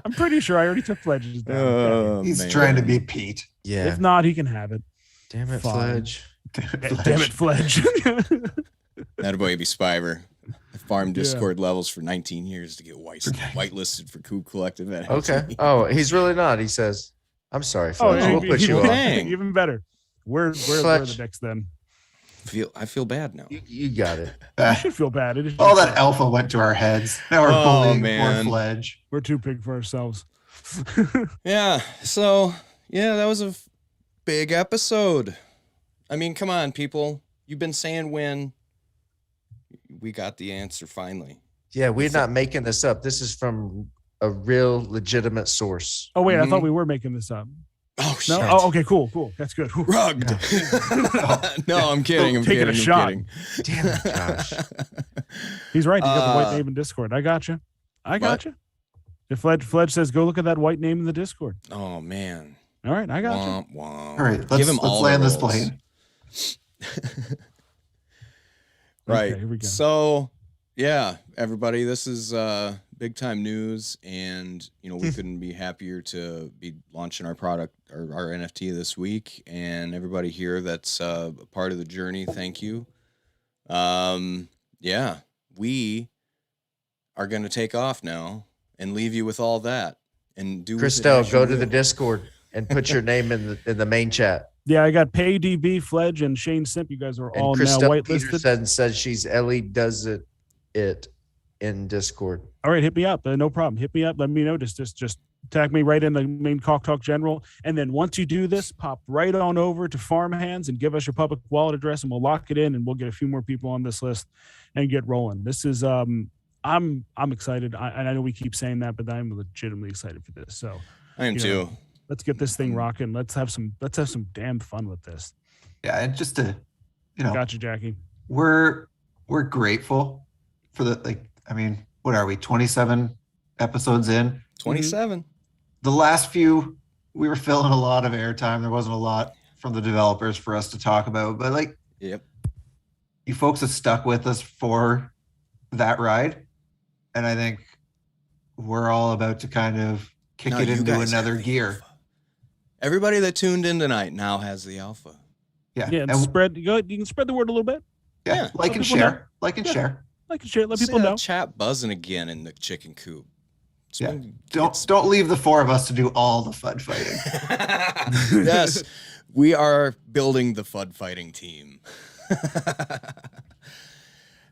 I'm pretty sure I already took Fledge's down. He's trying to be Pete. Yeah. If not, he can have it. Damn it, Fledge. Damn it, Fledge. That boy be Spiver. I farmed Discord levels for 19 years to get whitelisted for Coop Collective. Okay. Oh, he's really not. He says, "I'm sorry, Fledge. We'll put you on." Even better. We're the next then. I feel bad now. You got it. You should feel bad. All that alpha went to our heads. Now we're bullying poor Fledge. We're too big for ourselves. Yeah. So that was a big episode. I mean, come on, people. You've been saying when. We got the answer finally. Yeah, we're not making this up. This is from a real legitimate source. Oh wait, I thought we were making this up. Oh shit. No? Oh, okay, cool. That's good. Rugged. No, I'm kidding. I'm taking a shot. Kidding. Damn it, gosh. He's right. You got the white name in Discord. I got you. If Fledge says go look at that white name in the Discord. Oh man. All right, I got you. All right, let's land this plane. Right. Okay, here we go. So, everybody, this is big time news, and we couldn't be happier to be launching our product or our NFT this week. And everybody here that's a part of the journey, thank you. We are going to take off now and leave you with all that and do. Christelle, go to the Discord and put your name in the main chat. Yeah, I got PayDB, Fledge, and Shane Simp. You guys are all now whitelisted. Says she's Ellie does it in Discord. All right, hit me up. No problem. Hit me up. Let me know. Just tag me right in the main Caulk Talk General. And then once you do this, pop right on over to Farmhands and give us your public wallet address, and we'll lock it in, and we'll get a few more people on this list and get rolling. This is I'm excited. I know we keep saying that, but I'm legitimately excited for this. So I am you too. know, let's get this thing rocking. Let's have some damn fun with this. Yeah, and just to, Gotcha, Jackie. we're grateful for what are we, 27 episodes in? 27. The last few, we were filling a lot of airtime. There wasn't a lot from the developers for us to talk about, but Yep. you folks have stuck with us for that ride. And I think we're all about to kind of kick it into another gear. Alpha. Everybody that tuned in tonight now has the alpha. Yeah. Yeah, and you can spread the word a little bit. Yeah. Like and share. Like and share. Like and share. Let people See that know. chat buzzing again in the chicken coop. Yeah. Don't leave the four of us to do all the FUD fighting. Yes, we are building the FUD fighting team.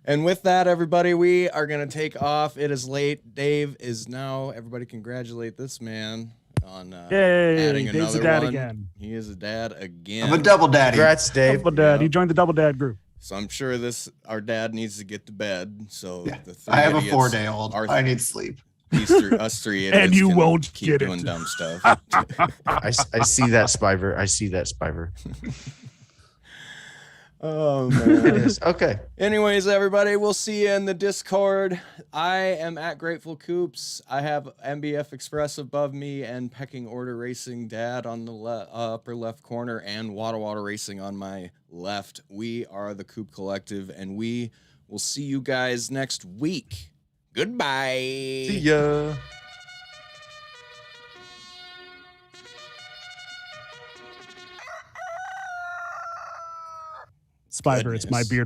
And with that, everybody, we are going to take off. It is late. Dave is now. Everybody congratulate this man on adding Dave's another a dad one. Again. He is a dad again. I'm a double daddy. Congrats, Dave. Double dad. He joined the double dad group. So I'm sure our dad needs to get to bed. So Yeah. the three I have a idiots 4-day-old. I need sleep. us three idiots And you can won't keep get doing it. dumb stuff. I see that, Spiver. I see that, Spiver. Oh man. Yes. Okay. Anyways, everybody, we'll see you in the Discord. I am at Grateful Coops. I have MBF Express above me and Pecking Order Racing Dad on the upper left corner and Wada Wada Racing on my left. We are the Coop Collective, and we will see you guys next week. Goodbye. See ya. Spider, it's my beard.